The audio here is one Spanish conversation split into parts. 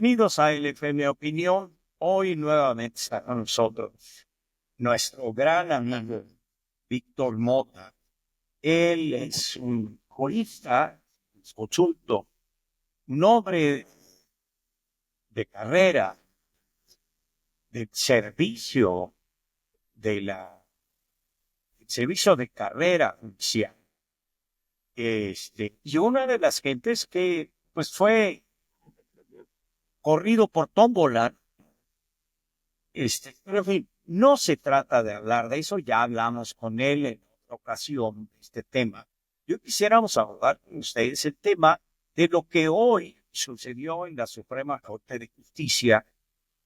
Bienvenidos a LFM Opinión. Hoy nuevamente está con nosotros nuestro gran amigo Víctor Mota. Él es un jurista, consulto, un hombre de carrera, del servicio, del servicio de carrera judicial. Y una de las gentes que pues fue corrido por tómbola. Pero en fin, no se trata de hablar de eso, ya hablamos con él en otra ocasión de este tema. Yo quisiéramos abordar con ustedes el tema de lo que hoy sucedió en la Suprema Corte de Justicia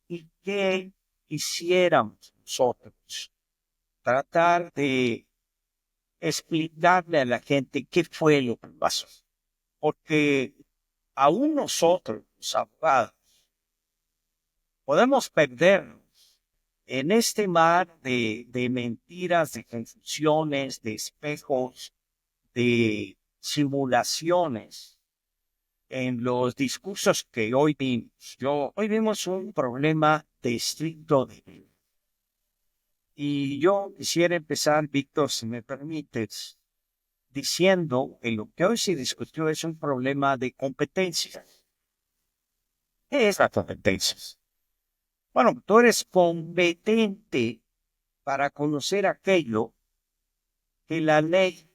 y que quisiéramos nosotros tratar de explicarle a la gente qué fue lo que pasó. Porque aún nosotros, los abogados, podemos perdernos en este mar de mentiras, de confusiones, de espejos, de simulaciones en los discursos que hoy vimos. Hoy vimos un problema de estricto derecho. Y yo quisiera empezar, Víctor, si me permites, diciendo que lo que hoy se discutió es un problema de competencia. ¿Qué es la competencia? Bueno, tú eres competente para conocer aquello que la ley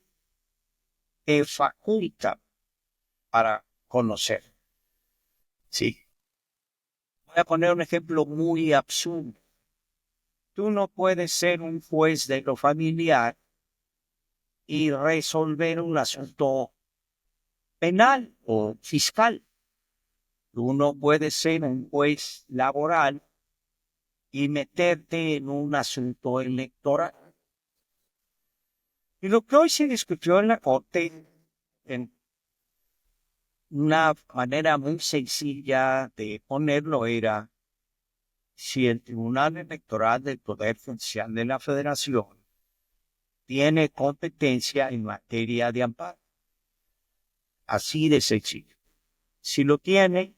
te faculta para conocer. Sí. Voy a poner un ejemplo muy absurdo. Tú no puedes ser un juez de lo familiar y resolver un asunto penal o fiscal. Tú no puedes ser un juez laboral y meterte en un asunto electoral. Y lo que hoy se discutió en la Corte, en una manera muy sencilla de ponerlo, era si el Tribunal Electoral del Poder Judicial de la Federación tiene competencia en materia de amparo. Así de sencillo. Si lo tiene,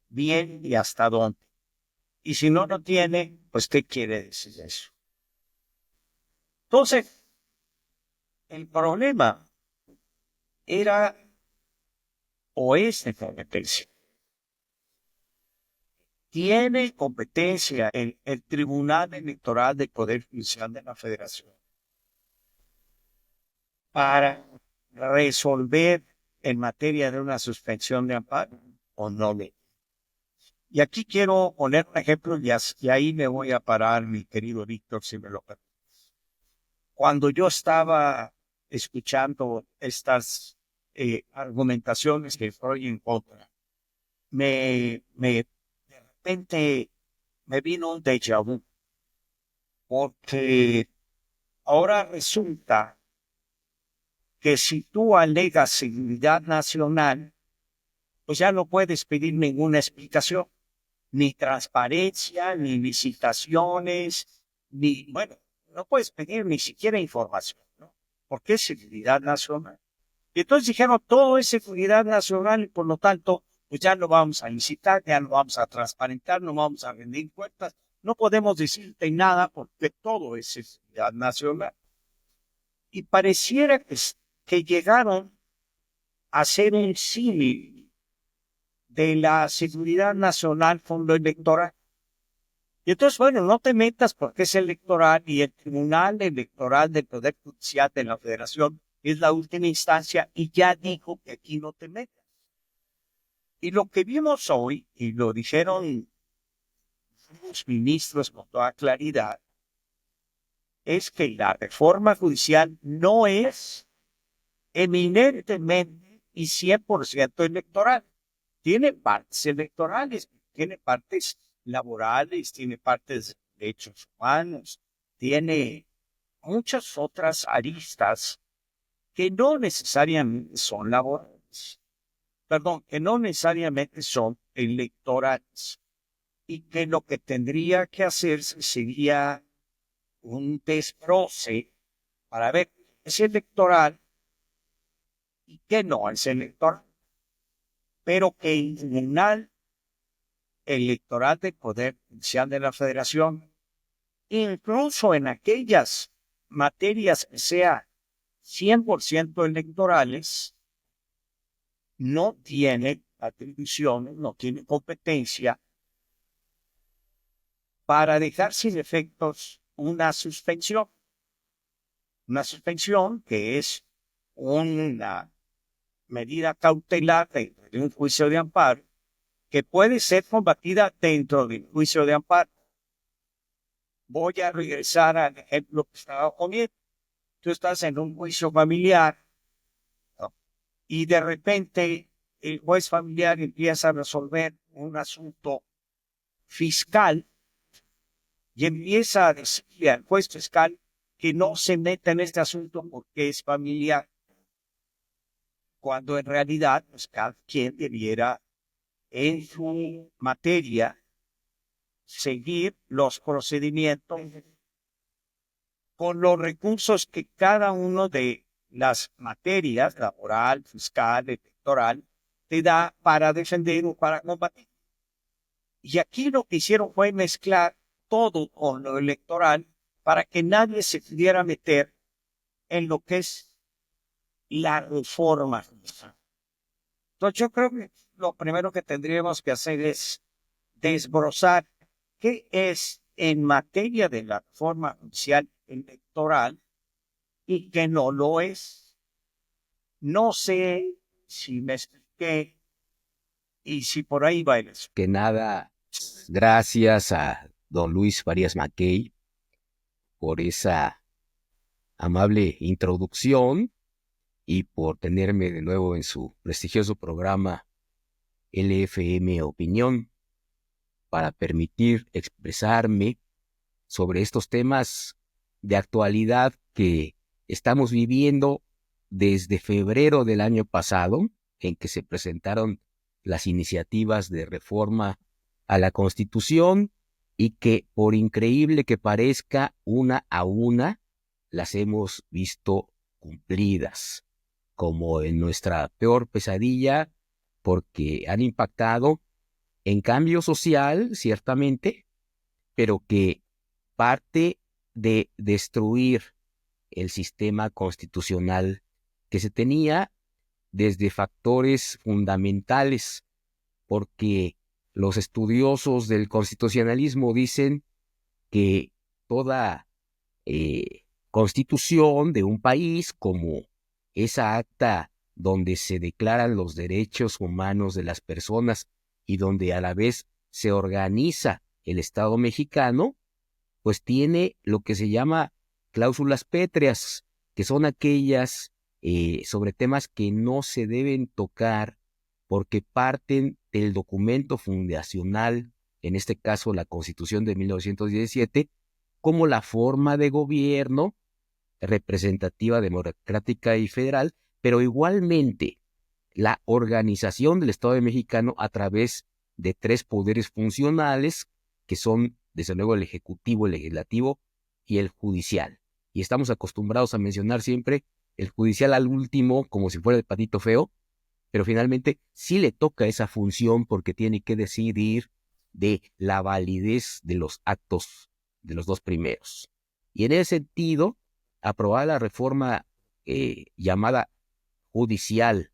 bien, y hasta dónde. Y si no lo tiene, pues ¿qué quiere decir eso? Entonces, el problema era o es de competencia. Tiene competencia en el Tribunal Electoral del Poder Judicial de la Federación para resolver en materia de una suspensión de amparo o no. Y aquí quiero poner un ejemplo y ahí me voy a parar, mi querido Víctor, si me lo permite. Cuando yo estaba escuchando estas argumentaciones que estoy en contra, de repente me vino un déjà vu, porque ahora resulta que si tú alegas seguridad nacional, pues ya no puedes pedir ninguna explicación, ni transparencia, ni licitaciones, bueno, no puedes pedir ni siquiera información, ¿no? Porque es seguridad nacional. Y entonces dijeron, todo es seguridad nacional y por lo tanto, pues ya no vamos a licitar, ya no vamos a transparentar, no vamos a rendir cuentas, no podemos decirte nada porque todo es seguridad nacional. Y pareciera que llegaron a ser un símil de la seguridad nacional con lo electoral. Y entonces, bueno, no te metas porque es electoral y el Tribunal Electoral del Poder Judicial de la Federación es la última instancia y ya dijo que aquí no te metas. Y lo que vimos hoy, y lo dijeron los ministros con toda claridad, es que la reforma judicial no es eminentemente y 100% electoral. Tiene partes electorales, tiene partes laborales, tiene partes de derechos humanos, tiene muchas otras aristas que no necesariamente son laborales, perdón, que no necesariamente son electorales y que lo que tendría que hacerse sería un desbroce para ver qué es electoral y qué no es electoral, pero que el tribunal electoral del Poder Judicial de la Federación, incluso en aquellas materias que sean 100% electorales, no tiene atribuciones, no tiene competencia para dejar sin efectos una suspensión. Una suspensión que es una medida cautelar dentro de un juicio de amparo que puede ser combatida dentro del juicio de amparo. Voy a regresar al ejemplo que estaba poniendo. Tú estás en un juicio familiar, ¿no? Y de repente el juez familiar empieza a resolver un asunto fiscal y empieza a decirle al juez fiscal que no se meta en este asunto porque es familiar, cuando en realidad pues, cada quien debiera en su materia seguir los procedimientos con los recursos que cada uno de las materias, laboral, fiscal, electoral, te da para defender o para combatir. Y aquí lo que hicieron fue mezclar todo con lo electoral para que nadie se pudiera meter en lo que es la reforma. Entonces yo creo que lo primero que tendríamos que hacer es desbrozar qué es en materia de la reforma judicial electoral y qué no lo es. No sé si me expliqué y si por ahí va el asunto. Que nada, gracias a don Luis Farías Mackay por esa amable introducción y por tenerme de nuevo en su prestigioso programa LFM Opinión para permitir expresarme sobre estos temas de actualidad que estamos viviendo desde febrero del año pasado, en que se presentaron las iniciativas de reforma a la Constitución y que, por increíble que parezca, una a una las hemos visto cumplidas, como en nuestra peor pesadilla, porque han impactado en cambio social, ciertamente, pero que parte de destruir el sistema constitucional que se tenía desde factores fundamentales, porque los estudiosos del constitucionalismo dicen que toda constitución de un país, como esa acta donde se declaran los derechos humanos de las personas y donde a la vez se organiza el Estado mexicano, pues tiene lo que se llama cláusulas pétreas, que son aquellas sobre temas que no se deben tocar porque parten del documento fundacional, en este caso la Constitución de 1917, como la forma de gobierno representativa, democrática y federal, pero igualmente la organización del Estado mexicano a través de tres poderes funcionales que son, desde luego, el ejecutivo, el legislativo y el judicial. Y estamos acostumbrados a mencionar siempre el judicial al último como si fuera el patito feo, pero finalmente sí le toca esa función porque tiene que decidir de la validez de los actos de los dos primeros. Y en ese sentido, aprobada la reforma llamada judicial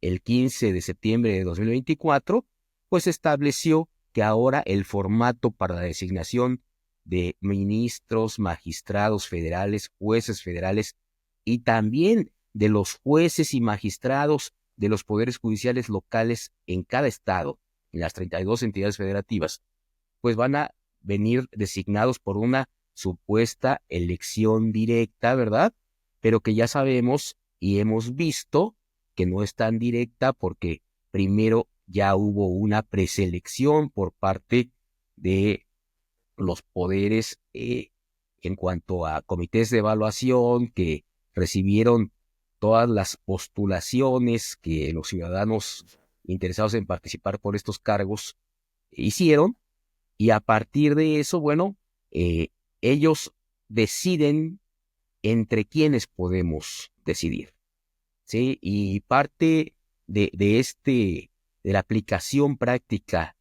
el 15 de septiembre de 2024, pues estableció que ahora el formato para la designación de ministros, magistrados federales, jueces federales y también de los jueces y magistrados de los poderes judiciales locales en cada estado, en las 32 entidades federativas, pues van a venir designados por una supuesta elección directa, ¿verdad? Pero que ya sabemos y hemos visto que no es tan directa porque primero ya hubo una preselección por parte de los poderes en cuanto a comités de evaluación que recibieron todas las postulaciones que los ciudadanos interesados en participar por estos cargos hicieron, y a partir de eso, bueno, ellos deciden entre quiénes podemos decidir, ¿sí? Y parte de la aplicación práctica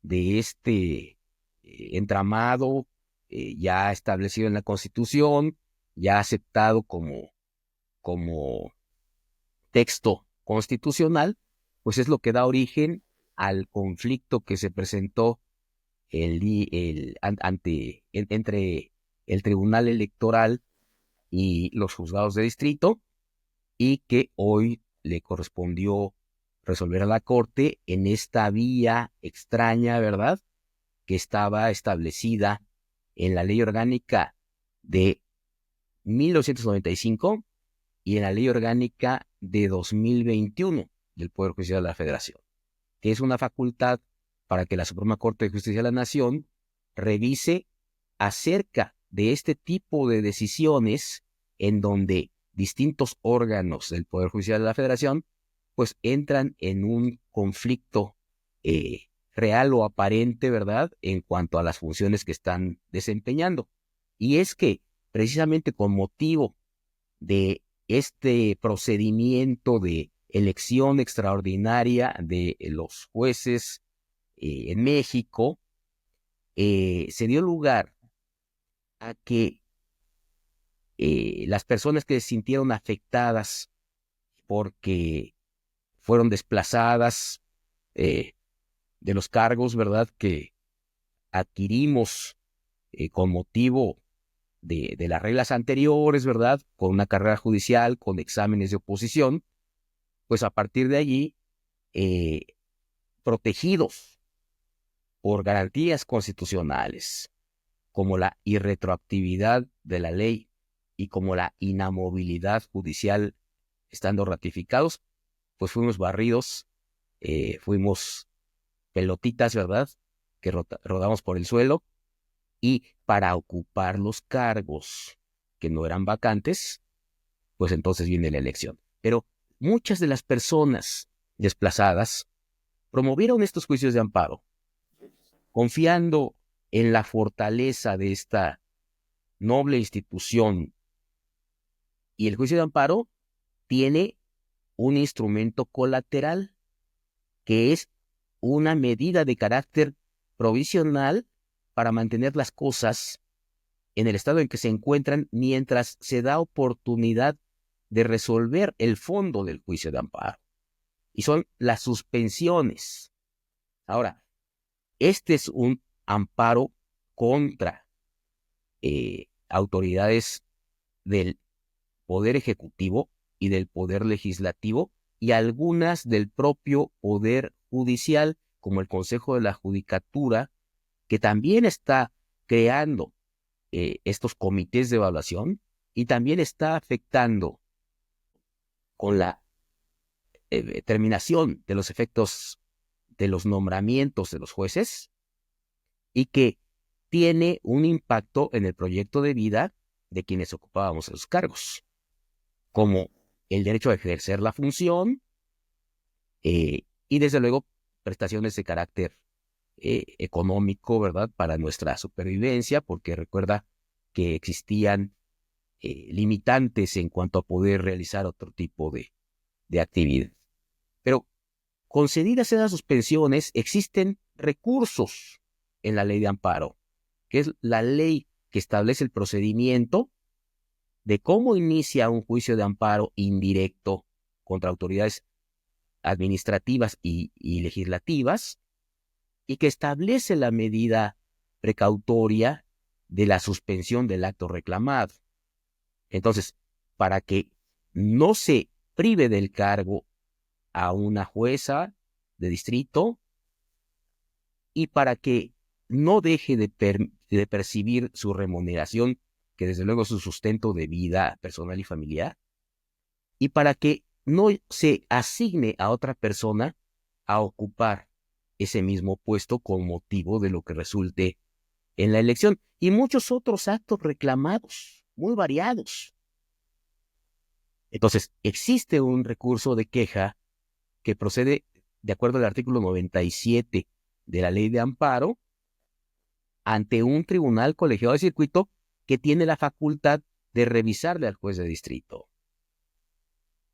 de este entramado ya establecido en la Constitución, ya aceptado como texto constitucional, pues es lo que da origen al conflicto que se presentó entre el Tribunal Electoral y los juzgados de distrito, y que hoy le correspondió resolver a la Corte en esta vía extraña, ¿verdad?, que estaba establecida en la Ley Orgánica de 1995 y en la Ley Orgánica de 2021 del Poder Judicial de la Federación, que es una facultad para que la Suprema Corte de Justicia de la Nación revise acerca de este tipo de decisiones en donde distintos órganos del Poder Judicial de la Federación pues entran en un conflicto real o aparente, ¿verdad?, en cuanto a las funciones que están desempeñando. Y es que precisamente con motivo de este procedimiento de elección extraordinaria de los jueces en México, se dio lugar a que las personas que se sintieron afectadas porque fueron desplazadas de los cargos, ¿verdad?, que adquirimos con motivo de las reglas anteriores, ¿verdad?, con una carrera judicial, con exámenes de oposición, pues a partir de allí, protegidos por garantías constitucionales, como la irretroactividad de la ley y como la inamovilidad judicial estando ratificados, pues fuimos barridos, fuimos pelotitas, ¿verdad?, que rodamos por el suelo, y para ocupar los cargos que no eran vacantes, pues entonces viene la elección. Pero muchas de las personas desplazadas promovieron estos juicios de amparo, confiando en la fortaleza de esta noble institución. Y el juicio de amparo tiene un instrumento colateral, que es una medida de carácter provisional para mantener las cosas en el estado en que se encuentran mientras se da oportunidad de resolver el fondo del juicio de amparo. Y son las suspensiones. Ahora, este es un amparo contra autoridades del Poder Ejecutivo y del Poder Legislativo y algunas del propio Poder Judicial, como el Consejo de la Judicatura, que también está creando estos comités de evaluación y también está afectando con la terminación de los efectos de los nombramientos de los jueces, y que tiene un impacto en el proyecto de vida de quienes ocupábamos esos cargos, como el derecho a ejercer la función y desde luego prestaciones de carácter económico, ¿verdad?, para nuestra supervivencia, porque recuerda que existían limitantes en cuanto a poder realizar otro tipo de actividad. Pero concedidas esas suspensiones, existen recursos en la ley de amparo, que es la ley que establece el procedimiento de cómo inicia un juicio de amparo indirecto contra autoridades administrativas y legislativas, y que establece la medida precautoria de la suspensión del acto reclamado. Entonces, para que no se prive del cargo a una jueza de distrito y para que no deje de percibir su remuneración, que desde luego es su sustento de vida personal y familiar, y para que no se asigne a otra persona a ocupar ese mismo puesto con motivo de lo que resulte en la elección, y muchos otros actos reclamados, muy variados. Entonces, existe un recurso de queja que procede de acuerdo al artículo 97 de la Ley de Amparo ante un tribunal colegiado de circuito que tiene la facultad de revisarle al juez de distrito.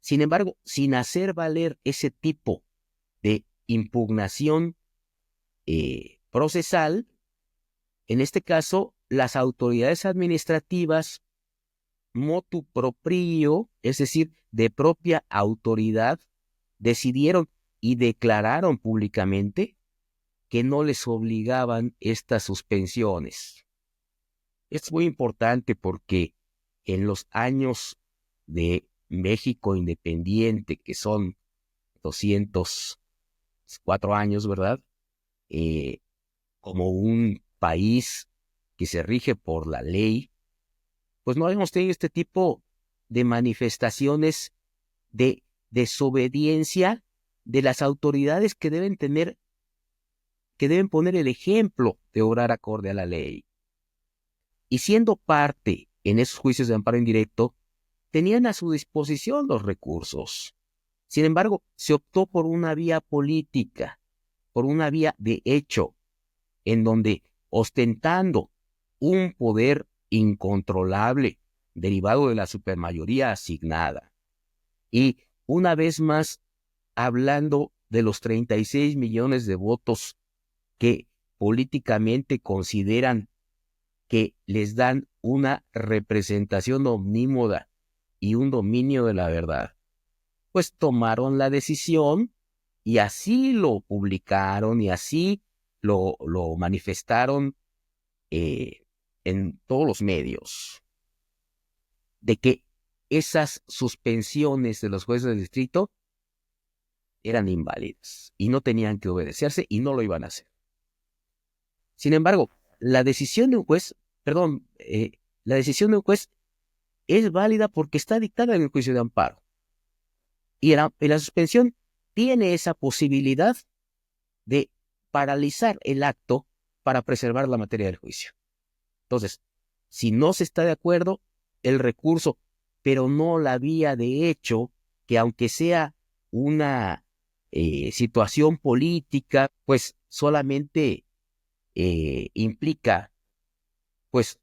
Sin embargo, sin hacer valer ese tipo de impugnación procesal, en este caso, las autoridades administrativas motu proprio, es decir, de propia autoridad, decidieron y declararon públicamente que no les obligaban estas suspensiones. Es muy importante porque en los años de México independiente, que son 204 años, ¿verdad? Como un país que se rige por la ley, pues no hemos tenido este tipo de manifestaciones de desobediencia de las autoridades que deben poner el ejemplo de obrar acorde a la ley. Y siendo parte en esos juicios de amparo indirecto, tenían a su disposición los recursos. Sin embargo, se optó por una vía política, por una vía de hecho, en donde, ostentando un poder incontrolable derivado de la supermayoría asignada, y una vez más hablando de los 36 millones de votos que políticamente consideran que les dan una representación omnímoda y un dominio de la verdad, pues tomaron la decisión y así lo publicaron y así lo manifestaron en todos los medios, de que esas suspensiones de los jueces del distrito eran inválidas y no tenían que obedecerse y no lo iban a hacer. Sin embargo, la decisión de un juez, la decisión de un juez es válida porque está dictada en el juicio de amparo. Y la suspensión tiene esa posibilidad de paralizar el acto para preservar la materia del juicio. Entonces, si no se está de acuerdo, el recurso, pero no la vía de hecho, que aunque sea una situación política, pues solamente implica pues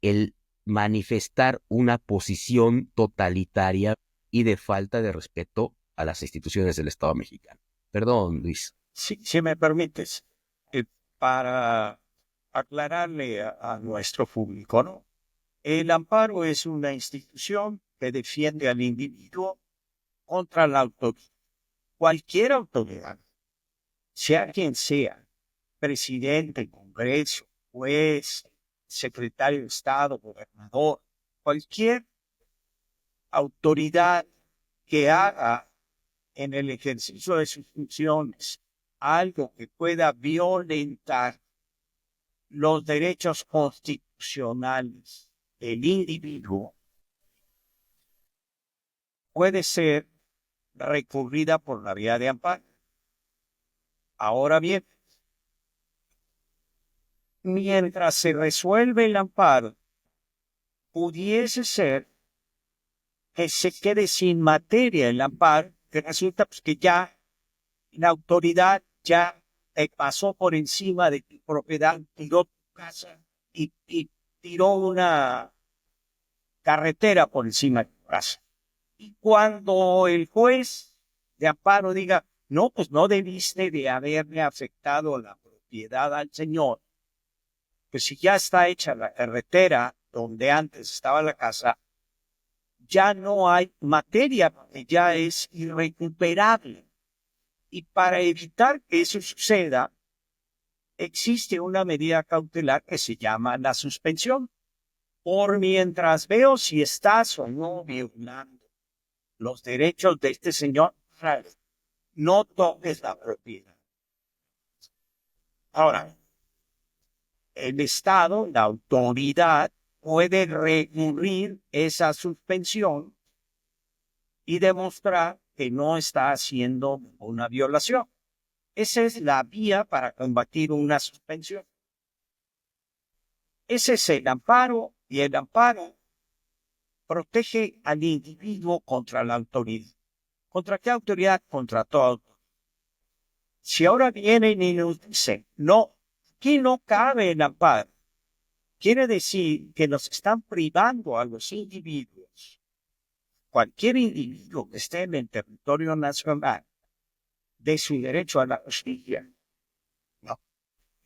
el manifestar una posición totalitaria y de falta de respeto a las instituciones del Estado mexicano. Perdón, Luis. Si me permites, para aclararle a nuestro público, ¿no? El amparo es una institución que defiende al individuo contra la autoridad. Cualquier autoridad, sea quien sea, presidente, Congreso, juez, secretario de Estado, gobernador, cualquier autoridad que haga en el ejercicio de sus funciones algo que pueda violentar los derechos constitucionales del individuo, puede ser recurrida por la vía de amparo. Ahora bien, mientras se resuelve el amparo, pudiese ser que se quede sin materia el amparo, que resulta pues, que ya la autoridad ya te pasó por encima de tu propiedad, tiró tu casa y tiró una carretera por encima de tu casa. Y cuando el juez de amparo diga, no, pues no debiste de haberle afectado la propiedad al señor, pues si ya está hecha la carretera donde antes estaba la casa, ya no hay materia, porque ya es irrecuperable. Y para evitar que eso suceda, existe una medida cautelar que se llama la suspensión. Por mientras veo si estás o no violando los derechos de este señor, no toques la propiedad. Ahora, el Estado, la autoridad, puede recurrir esa suspensión y demostrar que no está haciendo una violación. Esa es la vía para combatir una suspensión. Ese es el amparo, y el amparo protege al individuo contra la autoridad. ¿Contra qué autoridad? Contra toda autoridad. Si ahora vienen y nos dicen, no, aquí no cabe el amparo, quiere decir que nos están privando a los individuos, cualquier individuo que esté en el territorio nacional, de su derecho a la justicia. No.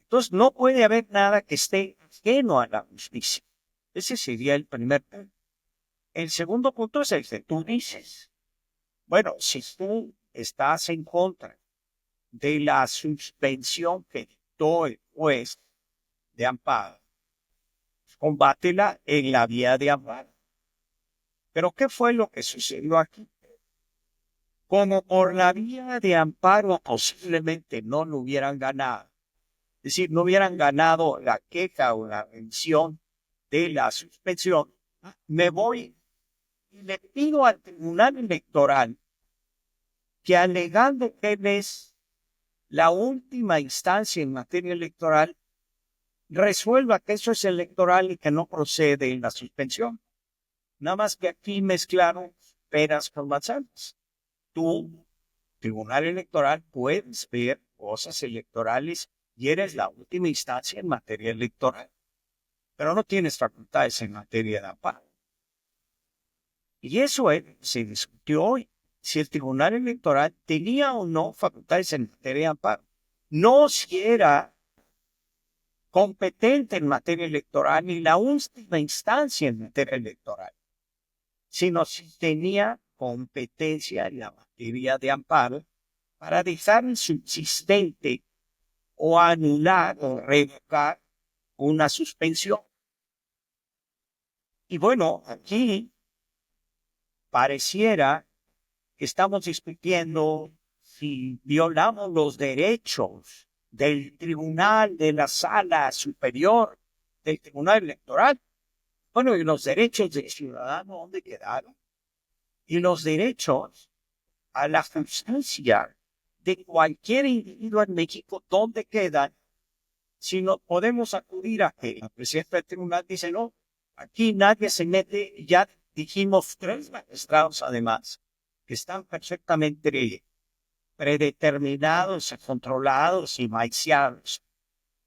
Entonces, no puede haber nada que esté ajeno a la justicia. Ese sería el primer punto. El segundo punto es el que tú dices. Bueno, si tú estás en contra de la suspensión que dictó el juez de amparo, combátela en la vía de amparo. Pero ¿qué fue lo que sucedió aquí? Como por la vía de amparo posiblemente no lo hubieran ganado, es decir, no hubieran ganado la queja o la mención de la suspensión, me voy y le pido al Tribunal Electoral que, alegando que él es la última instancia en materia electoral, resuelva que eso es electoral y que no procede en la suspensión. Nada más que aquí mezclaron peras con manzanas. Tú, Tribunal Electoral, puedes ver cosas electorales y eres la última instancia en materia electoral, pero no tienes facultades en materia de amparo. Y eso se discutió hoy, si el Tribunal Electoral tenía o no facultades en materia de amparo. No si era competente en materia electoral ni la última instancia en materia electoral, sino si tenía competencia en la materia de amparo para dejar insubsistente o anular o revocar una suspensión. Y bueno, aquí pareciera que estamos discutiendo si violamos los derechos del tribunal, de la sala superior del Tribunal Electoral. Bueno, y los derechos del ciudadano, ¿dónde quedaron? Y los derechos a la justicia de cualquier individuo en México, ¿dónde quedan? Si no podemos acudir a que la presidenta del tribunal dice, no, aquí nadie se mete, ya dijimos 3 magistrados además, que están perfectamente predeterminados, controlados y maiciados.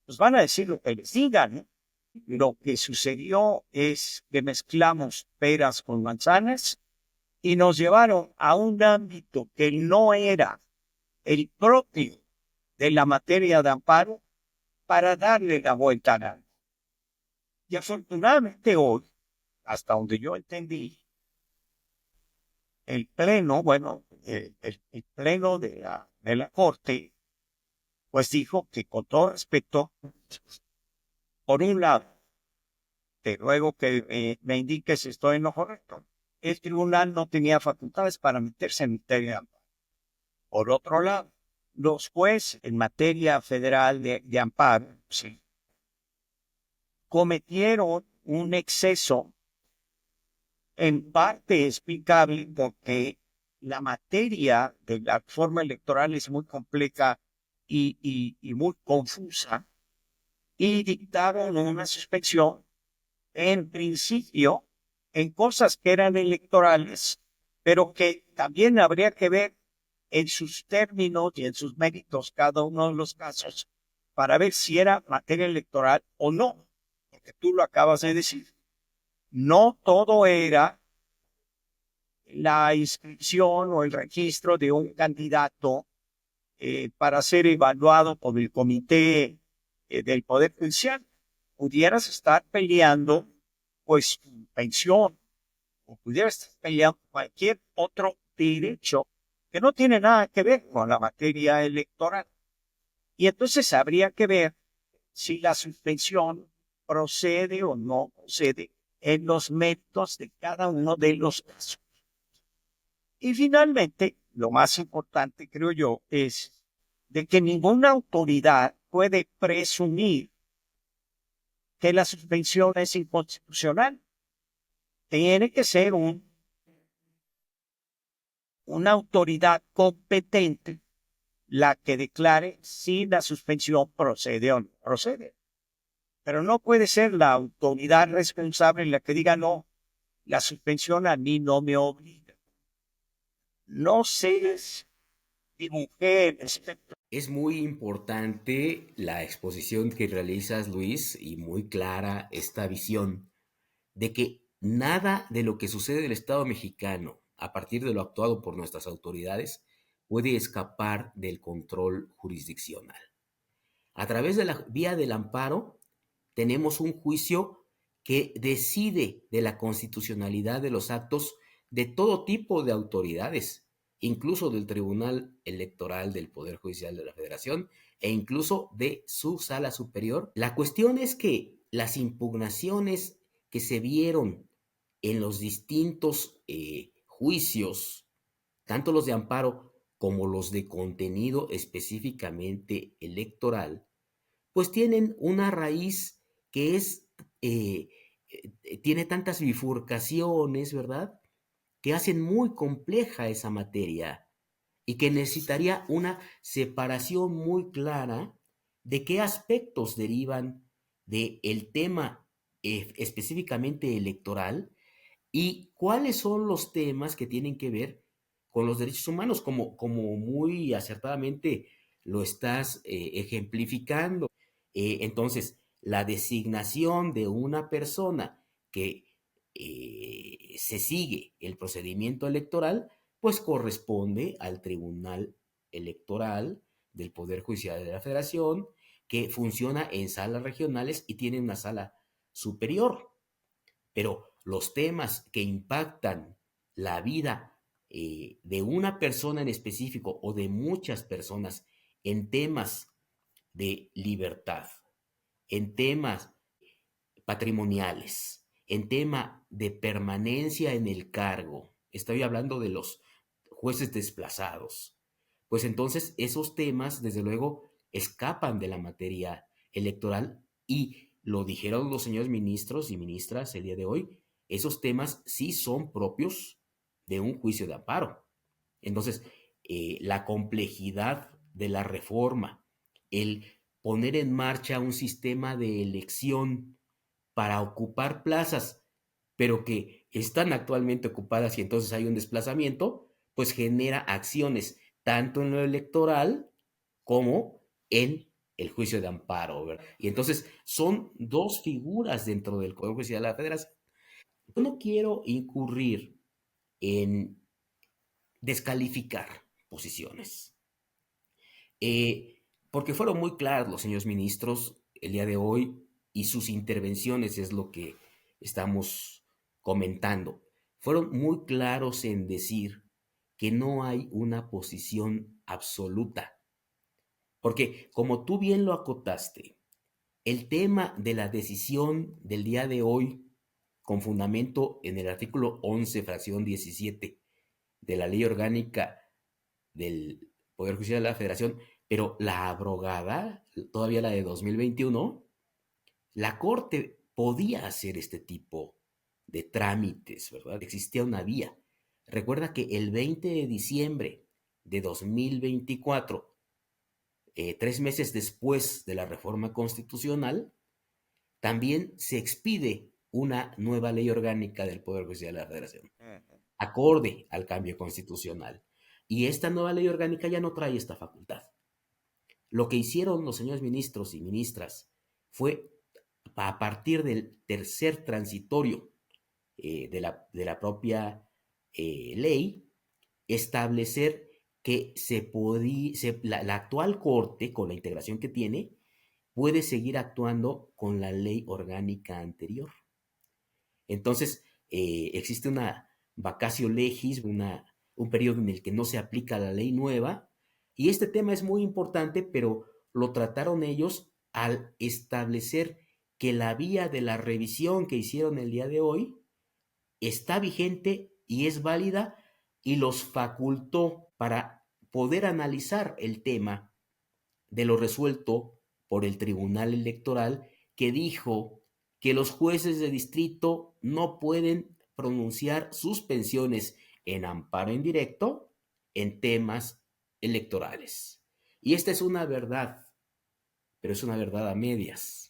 Pues van a decir lo que les digan, ¿no? Lo que sucedió es que mezclamos peras con manzanas y nos llevaron a un ámbito que no era el propio de la materia de amparo para darle la vuelta a nada. Y afortunadamente hoy, hasta donde yo entendí, el pleno, bueno, el pleno de la Corte, pues dijo que con todo respeto, por un lado, te ruego que me indiques si estoy en lo correcto, el tribunal no tenía facultades para meterse en materia de amparo. Por otro lado, los jueces en materia federal de amparo, sí, cometieron un exceso en parte explicable porque la materia de la reforma electoral es muy compleja y muy confusa, y dictaron una suspensión en principio en cosas que eran electorales, pero que también habría que ver en sus términos y en sus méritos cada uno de los casos para ver si era materia electoral o no, porque tú lo acabas de decir. No todo era la inscripción o el registro de un candidato para ser evaluado por el comité del Poder Judicial. Pudieras estar peleando pues tu pensión o pudieras estar peleando cualquier otro derecho que no tiene nada que ver con la materia electoral. Y entonces habría que ver si la suspensión procede o no procede en los méritos de cada uno de los casos. Y finalmente, lo más importante, creo yo, es de que ninguna autoridad puede presumir que la suspensión es inconstitucional. Tiene que ser una autoridad competente la que declare si la suspensión procede o no procede. Pero no puede ser la autoridad responsable la que diga no, la suspensión a mí no me obliga. No sé si mujeres. Es muy importante la exposición que realizas, Luis, y muy clara esta visión de que nada de lo que sucede en el Estado mexicano, a partir de lo actuado por nuestras autoridades, puede escapar del control jurisdiccional. A través de la vía del amparo tenemos un juicio que decide de la constitucionalidad de los actos de todo tipo de autoridades, incluso del Tribunal Electoral del Poder Judicial de la Federación e incluso de su sala superior. La cuestión es que las impugnaciones que se vieron en los distintos juicios, tanto los de amparo como los de contenido específicamente electoral, pues tienen una raíz que es, tiene tantas bifurcaciones, ¿verdad? Que hacen muy compleja esa materia y que necesitaría una separación muy clara de qué aspectos derivan del tema específicamente electoral y cuáles son los temas que tienen que ver con los derechos humanos, como muy acertadamente lo estás ejemplificando. Entonces, la designación de una persona que se sigue el procedimiento electoral, pues corresponde al Tribunal Electoral del Poder Judicial de la Federación, que funciona en salas regionales y tiene una sala superior. Pero los temas que impactan la vida de una persona en específico o de muchas personas en temas de libertad, en temas patrimoniales, en tema de permanencia en el cargo, estoy hablando de los jueces desplazados, pues entonces esos temas, desde luego, escapan de la materia electoral y lo dijeron los señores ministros y ministras el día de hoy, esos temas sí son propios de un juicio de amparo. Entonces, la complejidad de la reforma, el poner en marcha un sistema de elección para ocupar plazas, pero que están actualmente ocupadas y entonces hay un desplazamiento, pues genera acciones tanto en lo electoral como en el juicio de amparo, ¿verdad? Y entonces son dos figuras dentro del Poder Judicial de la Federación. Yo no quiero incurrir en descalificar posiciones, porque fueron muy claros los señores ministros el día de hoy y sus intervenciones es lo que estamos comentando. Fueron muy claros en decir que no hay una posición absoluta, porque como tú bien lo acotaste, el tema de la decisión del día de hoy, con fundamento en el artículo 11, fracción 17 de la Ley Orgánica del Poder Judicial de la Federación, pero la abrogada, todavía la de 2021, la Corte podía hacer este tipo de trámites, ¿verdad? Existía una vía. Recuerda que el 20 de diciembre de 2024, 3 meses después de la reforma constitucional, también se expide una nueva ley orgánica del Poder Judicial de la Federación, acorde al cambio constitucional. Y esta nueva ley orgánica ya no trae esta facultad. Lo que hicieron los señores ministros y ministras fue, a partir del tercer transitorio de la propia ley, establecer que la actual Corte, con la integración que tiene, puede seguir actuando con la ley orgánica anterior. Entonces, existe una vacatio legis, un periodo en el que no se aplica la ley nueva, y este tema es muy importante, pero lo trataron ellos al establecer que la vía de la revisión que hicieron el día de hoy está vigente y es válida y los facultó para poder analizar el tema de lo resuelto por el Tribunal Electoral, que dijo que los jueces de distrito no pueden pronunciar suspensiones en amparo indirecto en temas electorales. Y esta es una verdad, pero es una verdad a medias.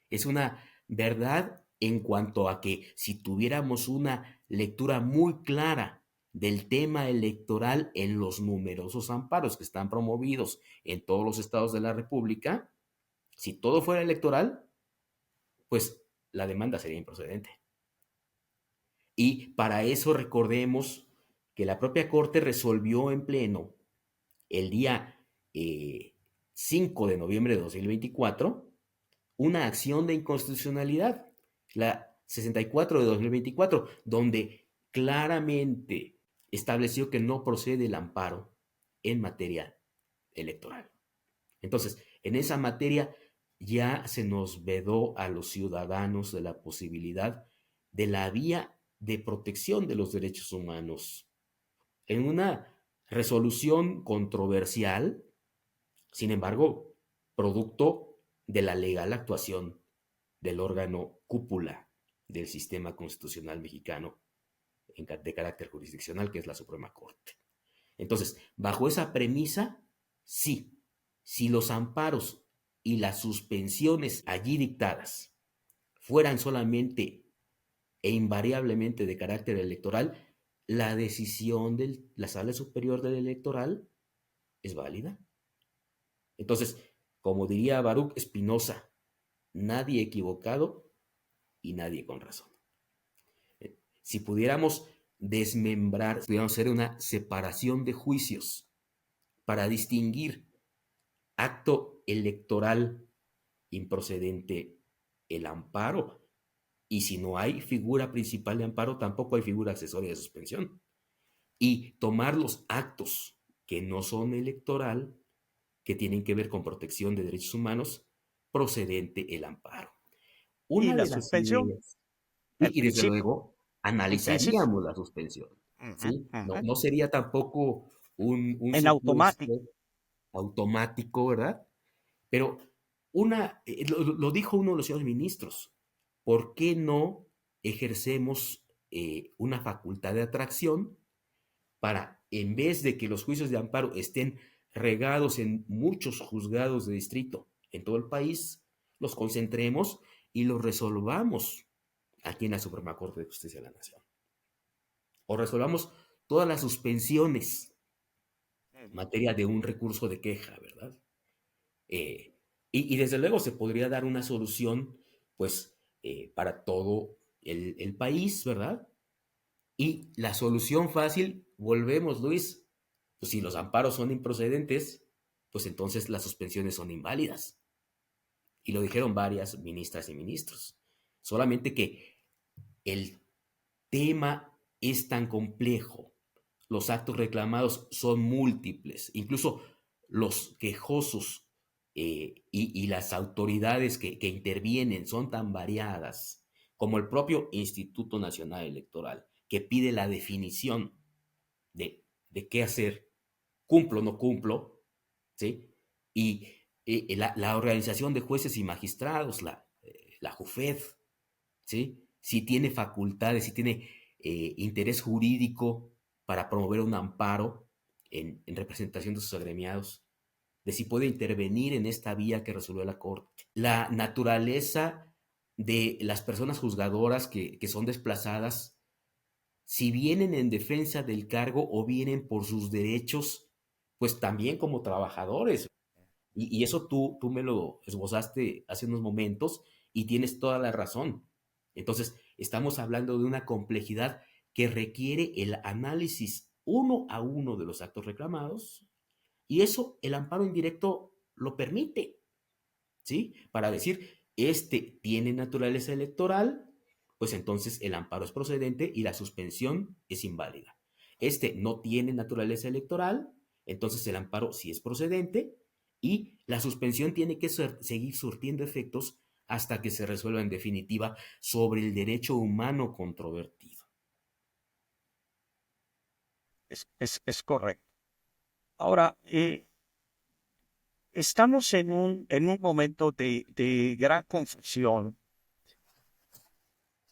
Es una verdad en cuanto a que si tuviéramos una lectura muy clara del tema electoral en los numerosos amparos que están promovidos en todos los estados de la República, si todo fuera electoral, pues la demanda sería improcedente. Y para eso recordemos que la propia Corte resolvió en pleno el día 5 de noviembre de 2024 una acción de inconstitucionalidad, la 64 de 2024, donde claramente estableció que no procede el amparo en materia electoral. Entonces, en esa materia ya se nos vedó a los ciudadanos de la posibilidad de la vía de protección de los derechos humanos. En una resolución controversial, sin embargo, producto de la legal actuación del órgano cúpula del sistema constitucional mexicano de carácter jurisdiccional, que es la Suprema Corte. Entonces, bajo esa premisa, sí, si los amparos y las suspensiones allí dictadas fueran solamente e invariablemente de carácter electoral, la decisión de la Sala Superior del Electoral es válida. Entonces, como diría Baruch Spinoza, nadie equivocado y nadie con razón. Si pudiéramos desmembrar, pudiéramos hacer una separación de juicios para distinguir acto electoral improcedente el amparo, y si no hay figura principal de amparo, tampoco hay figura accesoria de suspensión. Y tomar los actos que no son electoral, que tienen que ver con protección de derechos humanos, procedente el amparo. Y Una la de las suspensión, ideas, en y desde principio, luego en principio, analizaríamos la suspensión, ujú, ¿sí? No, ujú, no sería tampoco un en automático. supuesto automático, ¿verdad? Pero lo dijo uno de los señores ministros, ¿por qué no ejercemos una facultad de atracción para, en vez de que los juicios de amparo estén regados en muchos juzgados de distrito en todo el país, los concentremos y los resolvamos aquí en la Suprema Corte de Justicia de la Nación? O resolvamos todas las suspensiones en materia de un recurso de queja, ¿verdad? Eh, y desde luego se podría dar una solución, pues, para todo el país, ¿verdad? Y la solución fácil, volvemos, Luis, pues si los amparos son improcedentes, pues entonces las suspensiones son inválidas. Y lo dijeron varias ministras y ministros. Solamente que el tema es tan complejo, los actos reclamados son múltiples, incluso los quejosos y las autoridades que intervienen son tan variadas, como el propio Instituto Nacional Electoral, que pide la definición de qué hacer, cumplo o no cumplo, ¿sí? Y la organización de jueces y magistrados, la JUFED, ¿sí? Si tiene facultades, si tiene interés jurídico para promover un amparo en representación de sus agremiados, de si puede intervenir en esta vía que resolvió la Corte. La naturaleza de las personas juzgadoras que son desplazadas, si vienen en defensa del cargo o vienen por sus derechos, pues también como trabajadores. Y eso tú me lo esbozaste hace unos momentos y tienes toda la razón. Entonces, estamos hablando de una complejidad que requiere el análisis uno a uno de los actos reclamados, y eso el amparo indirecto lo permite, ¿sí? Para decir, este tiene naturaleza electoral, pues entonces el amparo es procedente y la suspensión es inválida. Este no tiene naturaleza electoral, entonces el amparo sí es procedente y la suspensión tiene que seguir surtiendo efectos hasta que se resuelva en definitiva sobre el derecho humano controvertido. Es correcto. Ahora, estamos en un momento de gran confusión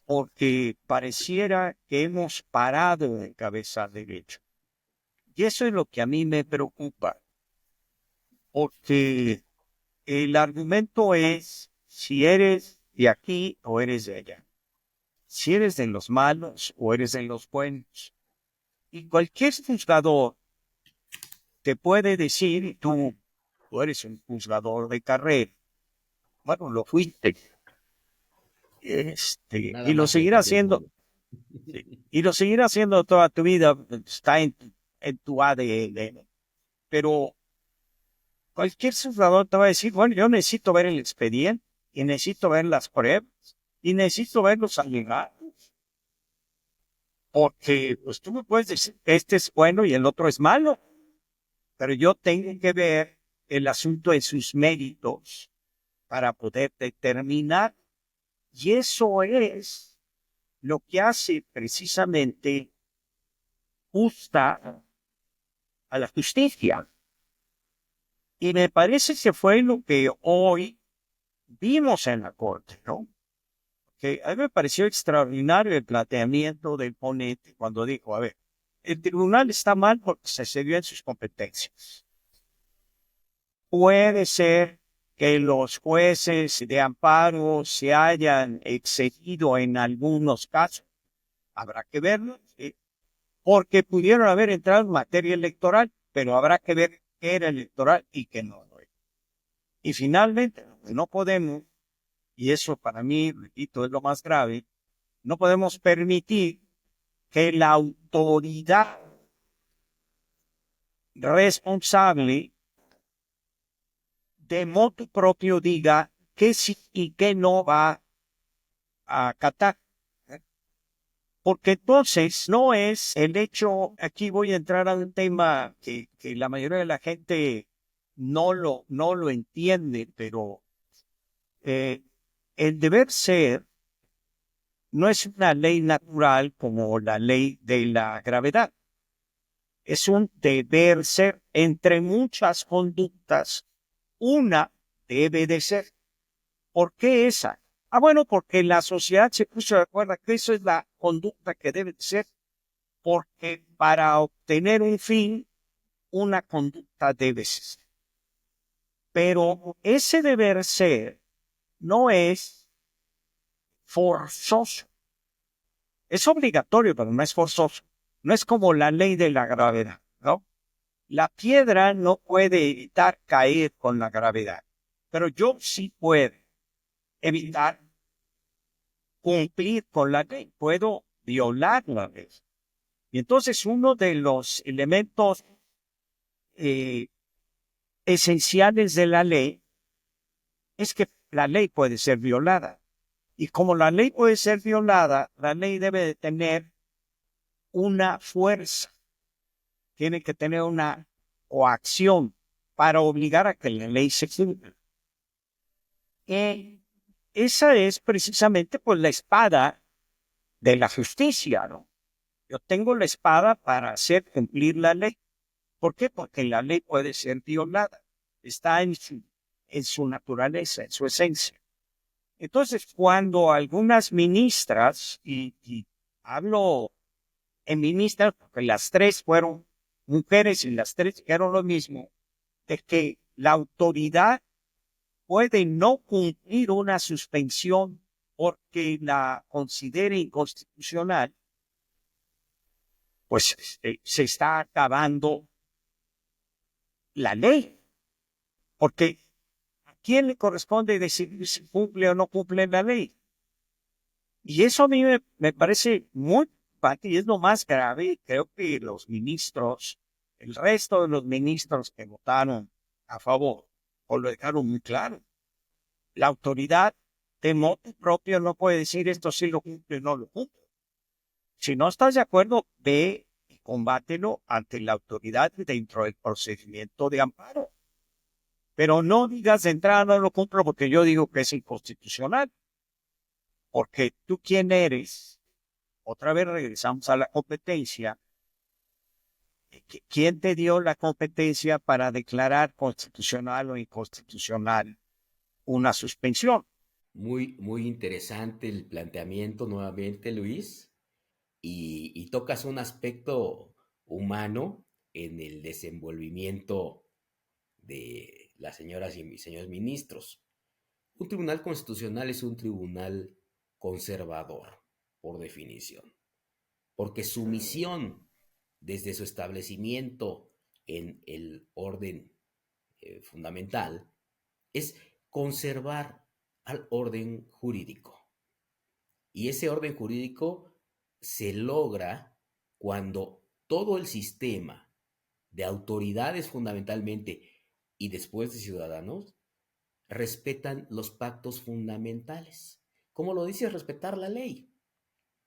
porque pareciera que hemos parado en cabeza derecha. Y eso es lo que a mí me preocupa, porque el argumento es si eres de aquí o eres de allá, si eres de los malos o eres de los buenos. Y cualquier juzgador te puede decir, tú eres un juzgador de carrera. Bueno, lo fuiste. Nada Y lo más seguirás haciendo, defendiéndolo. sí, y lo seguirás haciendo toda tu vida, está en tu ADN. Pero cualquier ciudadano te va a decir, bueno, yo necesito ver el expediente y necesito ver las pruebas y necesito ver los alegatos. Porque pues tú me puedes decir, este es bueno y el otro es malo, pero yo tengo que ver el asunto en sus méritos para poder determinar. Y eso es lo que hace precisamente justa a la justicia. Y me parece que fue lo que hoy vimos en la corte, ¿no? Que a mí me pareció extraordinario el planteamiento del ponente cuando dijo, a ver, el tribunal está mal porque se excedió en sus competencias. Puede ser que los jueces de amparo se hayan excedido en algunos casos, habrá que verlo, ¿sí? Porque pudieron haber entrado en materia electoral, pero habrá que ver qué era electoral y qué no. Y finalmente, no podemos, y eso para mí, repito, es lo más grave, no podemos permitir que la autoridad responsable de motu propio diga qué sí y qué no va a acatar. Porque entonces no es el hecho, aquí voy a entrar a un tema que la mayoría de la gente no lo entiende, pero el deber ser no es una ley natural como la ley de la gravedad. Es un deber ser entre muchas conductas. Una debe de ser. ¿Por qué esa? Ah, bueno, porque la sociedad se puso de acuerdo que eso es la conducta que debe de ser, porque para obtener un fin, una conducta debe ser. Pero ese deber ser no es forzoso. Es obligatorio, pero no es forzoso. No es como la ley de la gravedad, ¿no? La piedra no puede evitar caer con la gravedad, pero yo sí puedo evitar cumplir con la ley, puedo violar la ley. Y entonces uno de los elementos eh, esenciales de la ley es que la ley puede ser violada. Y como la ley puede ser violada, la ley debe de tener una fuerza, tiene que tener una coacción para obligar a que la ley se cumpla. Esa es precisamente pues la espada de la justicia, ¿no? Yo tengo la espada para hacer cumplir la ley. ¿Por qué? Porque la ley puede ser violada. Está en su naturaleza, en su esencia. Entonces, cuando algunas ministras, y hablo en ministras porque las tres fueron mujeres y las tres dijeron lo mismo, de que la autoridad puede no cumplir una suspensión porque la considere inconstitucional, pues se está acabando la ley. Porque ¿a quién le corresponde decidir si cumple o no cumple la ley? Y eso a mí me parece muy preocupante y es lo más grave. Creo que los ministros, el resto de los ministros que votaron a favor, o lo dejaron muy claro. La autoridad de motu propio no puede decir esto sí lo cumple o no lo cumple. Si no estás de acuerdo, ve y combátelo ante la autoridad dentro del procedimiento de amparo. Pero no digas de entrada no lo cumplo porque yo digo que es inconstitucional. Porque tú quién eres, otra vez regresamos a la competencia. ¿Quién te dio la competencia para declarar constitucional o inconstitucional una suspensión? Muy interesante el planteamiento nuevamente, Luis, y tocas un aspecto humano en el desenvolvimiento de las señoras y señores ministros. Un tribunal constitucional es un tribunal conservador, por definición, porque su misión desde su establecimiento en el orden fundamental es conservar al orden jurídico. Y ese orden jurídico se logra cuando todo el sistema de autoridades fundamentalmente y después de Ciudadanos respetan los pactos fundamentales. ¿Cómo lo dice? Respetar la ley.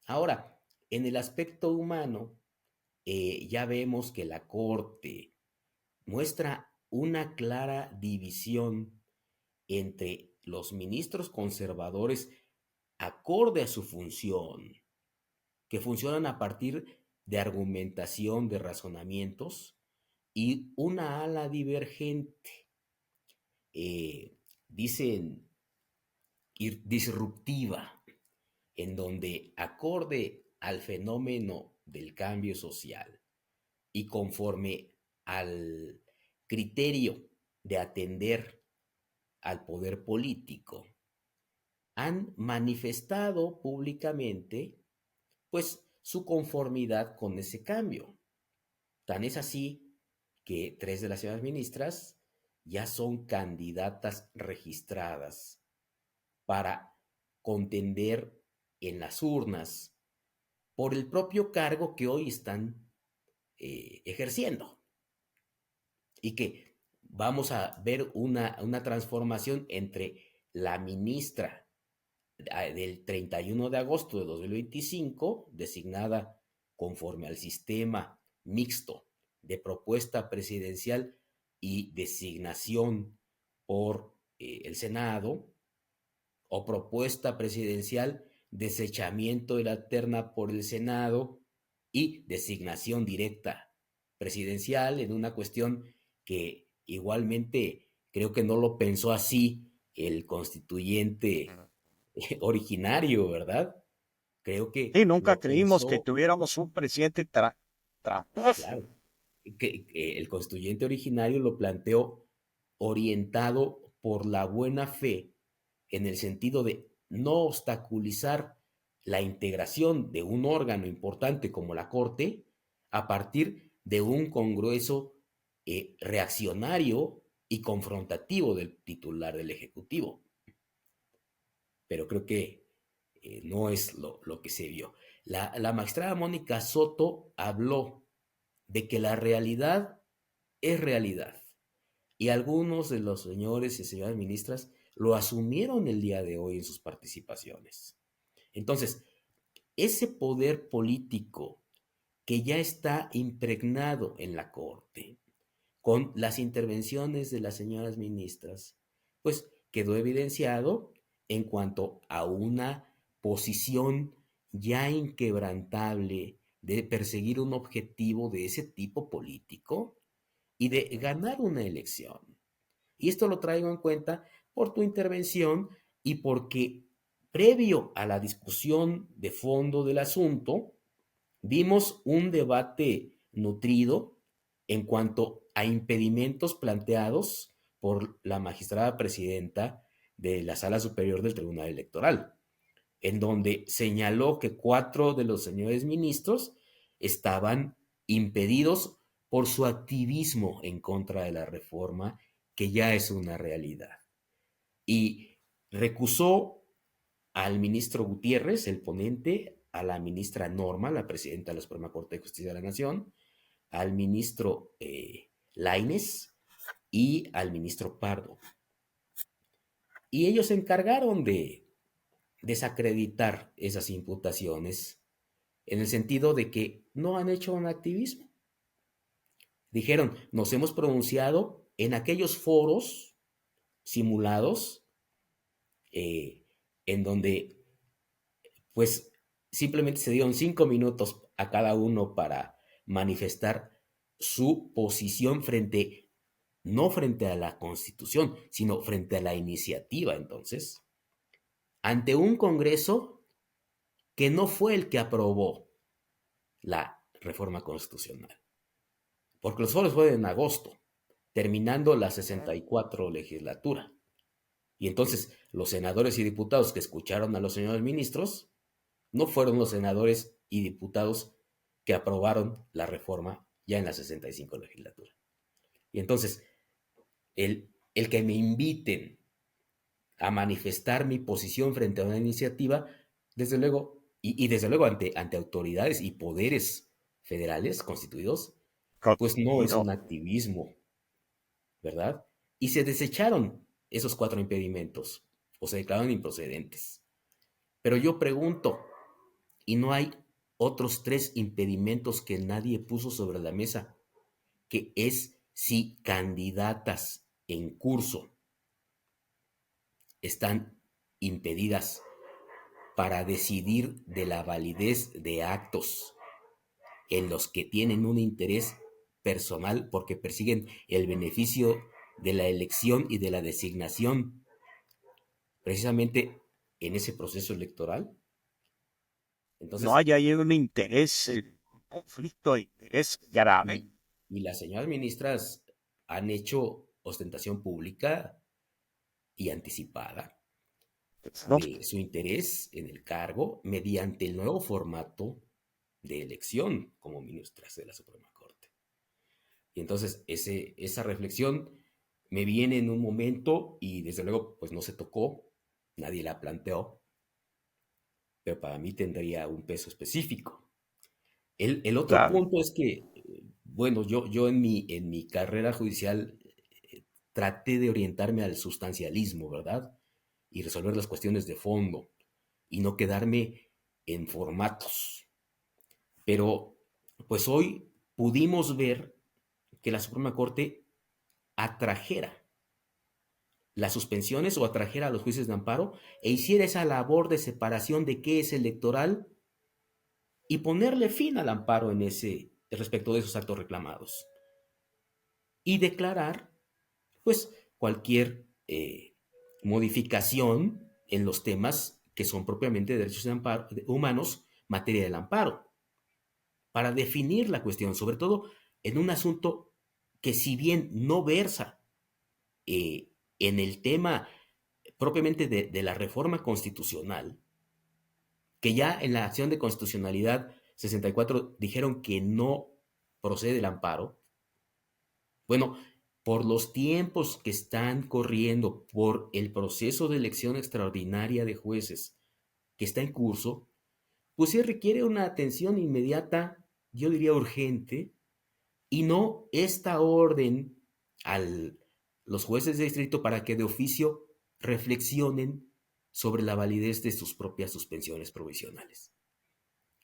Ahora, en el aspecto humano, ya vemos que la Corte muestra una clara división entre los ministros conservadores acorde a su función, que funcionan a partir de argumentación, de razonamientos, y una ala divergente, dicen disruptiva, en donde acorde al fenómeno del cambio social y conforme al criterio de atender al poder político, han manifestado públicamente pues su conformidad con ese cambio. Tan es así que 3 de las señoras ministras ya son candidatas registradas para contender en las urnas por el propio cargo que hoy están ejerciendo. Y que vamos a ver una transformación entre la ministra del 31 de agosto de 2025, designada conforme al sistema mixto de propuesta presidencial y designación por el Senado, o propuesta presidencial, desechamiento de la terna por el Senado y designación directa presidencial, en una cuestión que igualmente creo que no lo pensó así el constituyente originario, ¿verdad? Creo Y que nunca lo creímos que pensó, tuviéramos un presidente tramposo. claro, que el constituyente originario lo planteó orientado por la buena fe, en el sentido de no obstaculizar la integración de un órgano importante como la Corte a partir de un congreso reaccionario y confrontativo del titular del Ejecutivo. Pero creo que no es lo que se vio. La magistrada Mónica Soto habló de que la realidad es realidad. Y algunos de los señores y señoras ministras lo asumieron el día de hoy en sus participaciones. Entonces, ese poder político que ya está impregnado en la Corte, con las intervenciones de las señoras ministras, pues quedó evidenciado en cuanto a una posición ya inquebrantable de perseguir un objetivo de ese tipo político y de ganar una elección. Y esto lo traigo en cuenta por tu intervención y porque previo a la discusión de fondo del asunto, vimos un debate nutrido en cuanto a impedimentos planteados por la magistrada presidenta de la Sala Superior del Tribunal Electoral, en donde señaló que 4 de los señores ministros estaban impedidos por su activismo en contra de la reforma, que ya es una realidad. Y recusó al ministro Gutiérrez, el ponente, a la ministra Norma, la presidenta de la Suprema Corte de Justicia de la Nación, al ministro Lainez y al ministro Pardo. Y ellos se encargaron de desacreditar esas imputaciones en el sentido de que no han hecho un activismo. Dijeron, nos hemos pronunciado en aquellos foros simulados en donde pues simplemente se dieron 5 minutos a cada uno para manifestar su posición frente, no frente a la Constitución, sino frente a la iniciativa, entonces, ante un Congreso que no fue el que aprobó la reforma constitucional, porque los foros fueron en agosto, terminando la 64 legislatura. Y entonces los senadores y diputados que escucharon a los señores ministros no fueron los senadores y diputados que aprobaron la reforma ya en la 65 legislatura. Y entonces, el que me inviten a manifestar mi posición frente a una iniciativa, desde luego, y desde luego ante autoridades y poderes federales constituidos, pues no es un activismo, ¿verdad? y se desecharon esos 4 impedimentos o se declararon improcedentes. Pero yo pregunto, ¿y no hay otros 3 impedimentos que nadie puso sobre la mesa? Que es si candidatas en curso están impedidas para decidir de la validez de actos en los que tienen un interés personal porque persiguen el beneficio de la elección y de la designación precisamente en ese proceso electoral. No Entonces, hay ahí un interés, un conflicto de interés grave. y, y las señoras ministras han hecho ostentación pública y anticipada ¿No? de su interés en el cargo mediante el nuevo formato de elección como ministras de la Suprema Corte. Y entonces esa reflexión me viene en un momento y desde luego pues no se tocó, nadie la planteó, pero para mí tendría un peso específico. El otro Claro, punto es que, bueno, yo en mi carrera judicial traté de orientarme al sustancialismo, ¿verdad? Y resolver las cuestiones de fondo y no quedarme en formatos. Pero pues hoy pudimos ver que la Suprema Corte atrajera las suspensiones o atrajera a los juicios de amparo e hiciera esa labor de separación de qué es electoral y ponerle fin al amparo en ese respecto de esos actos reclamados y declarar pues cualquier modificación en los temas que son propiamente de derechos de amparo, humanos, materia del amparo, para definir la cuestión, sobre todo en un asunto que si bien no versa en el tema propiamente de la reforma constitucional, que ya en la acción de constitucionalidad 64 dijeron que no procede el amparo, bueno, por los tiempos que están corriendo, por el proceso de elección extraordinaria de jueces que está en curso, pues sí requiere una atención inmediata, yo diría urgente, y no esta orden a los jueces de distrito para que de oficio reflexionen sobre la validez de sus propias suspensiones provisionales.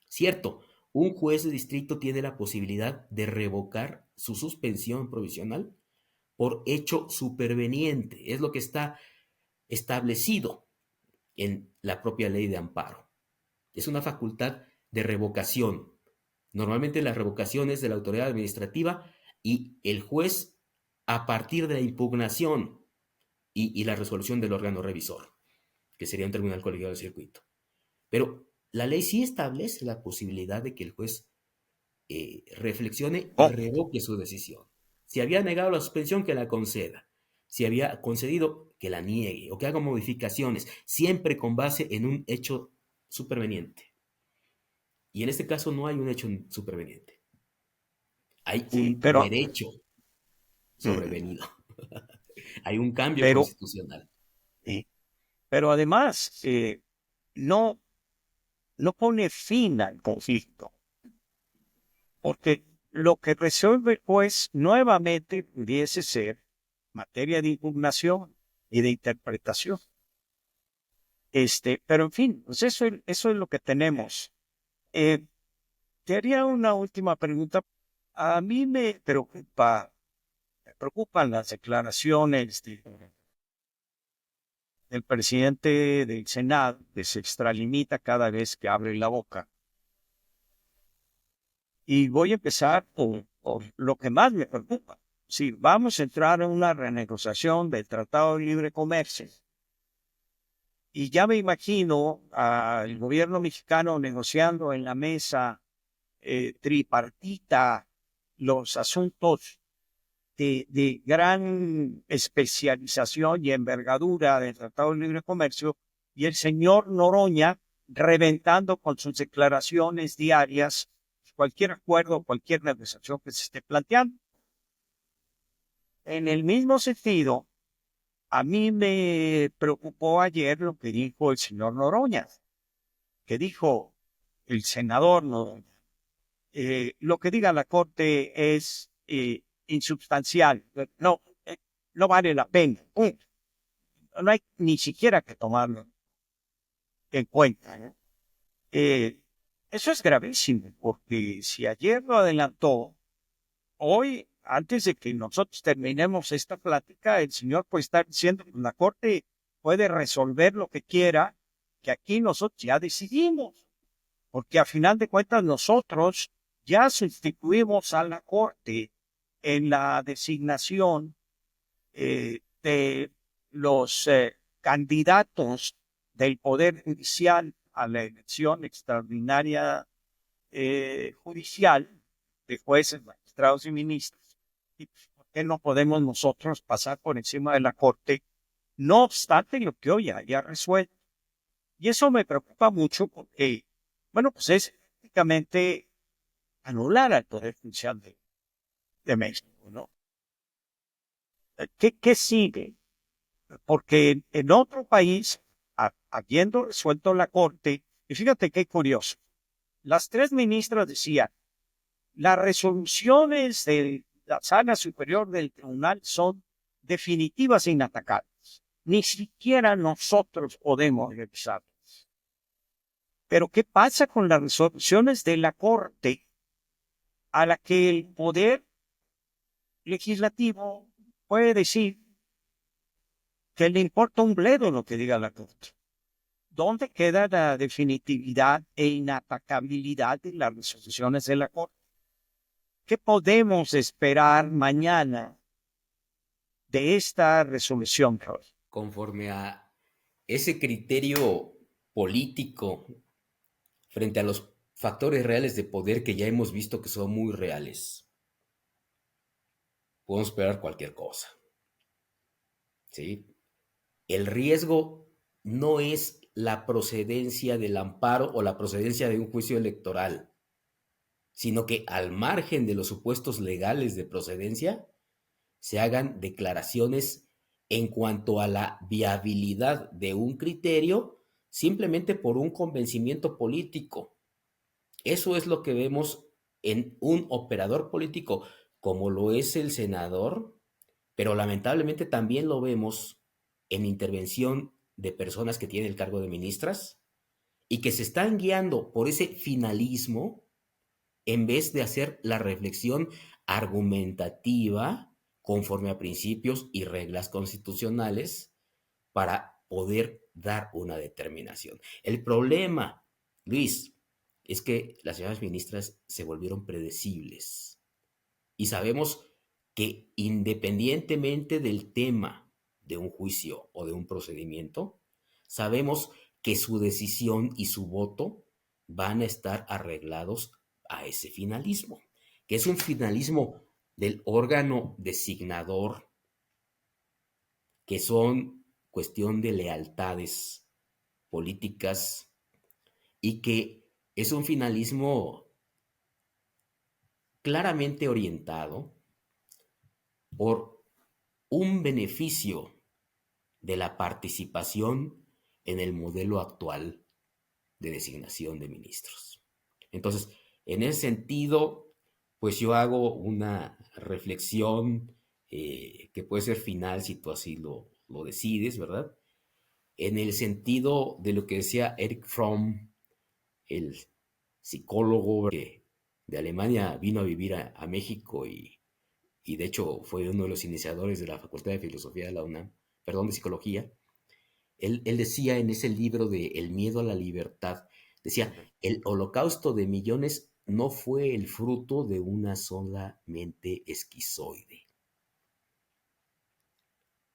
Cierto, un juez de distrito tiene la posibilidad de revocar su suspensión provisional por hecho superveniente. Es lo que está establecido en la propia ley de amparo. Es una facultad de revocación. Normalmente la revocación es de la autoridad administrativa y el juez a partir de la impugnación y la resolución del órgano revisor, que sería un tribunal colegiado de circuito. Pero la ley sí establece la posibilidad de que el juez reflexione y oh, revoque su decisión. Si había negado la suspensión, que la conceda. Si había concedido, que la niegue o que haga modificaciones, siempre con base en un hecho superveniente. Y en este caso no hay un hecho superveniente. Hay sí, un derecho mm, sobrevenido. Hay un cambio pero, constitucional. sí, pero además no, no pone fin al conflicto, porque lo que resuelve el juez nuevamente pudiese ser materia de impugnación y de interpretación. Pero en fin, pues eso es lo que tenemos. Te haría una última pregunta. A mí me preocupan las declaraciones del presidente del Senado, que se extralimita cada vez que abre la boca. Y voy a empezar por lo que más me preocupa. Si vamos a entrar en una renegociación del Tratado de Libre Comercio, y ya me imagino al gobierno mexicano negociando en la mesa tripartita los asuntos de gran especialización y envergadura del Tratado de Libre Comercio, y el señor Noroña reventando con sus declaraciones diarias cualquier acuerdo, cualquier negociación que se esté planteando. En el mismo sentido, a mí me preocupó ayer lo que dijo el señor Noroña, que dijo el senador Noroña. Lo que diga la Corte es insubstancial. No, no vale la pena. No hay ni siquiera que tomarlo en cuenta, ¿no? Eso es gravísimo, porque si ayer lo adelantó, hoy, antes de que nosotros terminemos esta plática, el señor puede estar diciendo que la Corte puede resolver lo que quiera, que aquí nosotros ya decidimos, porque a final de cuentas nosotros ya sustituimos a la Corte en la designación de los candidatos del Poder Judicial a la elección extraordinaria judicial de jueces, magistrados y ministros. ¿Y por qué no podemos nosotros pasar por encima de la Corte, no obstante lo que hoy haya resuelto? Y eso me preocupa mucho porque, bueno, pues es prácticamente anular al Poder Judicial de México, ¿no? ¿Qué sigue? Porque en otro país, habiendo resuelto la Corte, y fíjate qué curioso, las tres ministras decían, las resoluciones de la Sala Superior del Tribunal son definitivas e inatacables. Ni siquiera nosotros podemos revisarlas. Pero ¿qué pasa con las resoluciones de la Corte a la que el Poder Legislativo puede decir que le importa un bledo lo que diga la Corte? ¿Dónde queda la definitividad e inatacabilidad de las resoluciones de la Corte? ¿Qué podemos esperar mañana de esta resolución, Roy? Conforme a ese criterio político frente a los factores reales de poder que ya hemos visto que son muy reales, podemos esperar cualquier cosa. ¿Sí? El riesgo no es la procedencia del amparo o la procedencia de un juicio electoral, sino que al margen de los supuestos legales de procedencia, se hagan declaraciones en cuanto a la viabilidad de un criterio simplemente por un convencimiento político. Eso es lo que vemos en un operador político como lo es el senador, pero lamentablemente también lo vemos en intervención de personas que tienen el cargo de ministras y que se están guiando por ese finalismo en vez de hacer la reflexión argumentativa conforme a principios y reglas constitucionales para poder dar una determinación. El problema, Luis, es que las señoras ministras se volvieron predecibles y sabemos que independientemente del tema de un juicio o de un procedimiento, sabemos que su decisión y su voto van a estar arreglados a ese finalismo, que es un finalismo del órgano designador, que son cuestión de lealtades políticas y que es un finalismo claramente orientado por un beneficio de la participación en el modelo actual de designación de ministros. Entonces, en ese sentido, pues yo hago una reflexión que puede ser final si tú así lo decides, ¿verdad? En el sentido de lo que decía Eric Fromm, el psicólogo que de Alemania vino a vivir a México y de hecho fue uno de los iniciadores de la Facultad de Filosofía de la UNAM, perdón, de Psicología. Él decía en ese libro de El miedo a la libertad, decía, el holocausto de millones no fue el fruto de una sola mente esquizoide.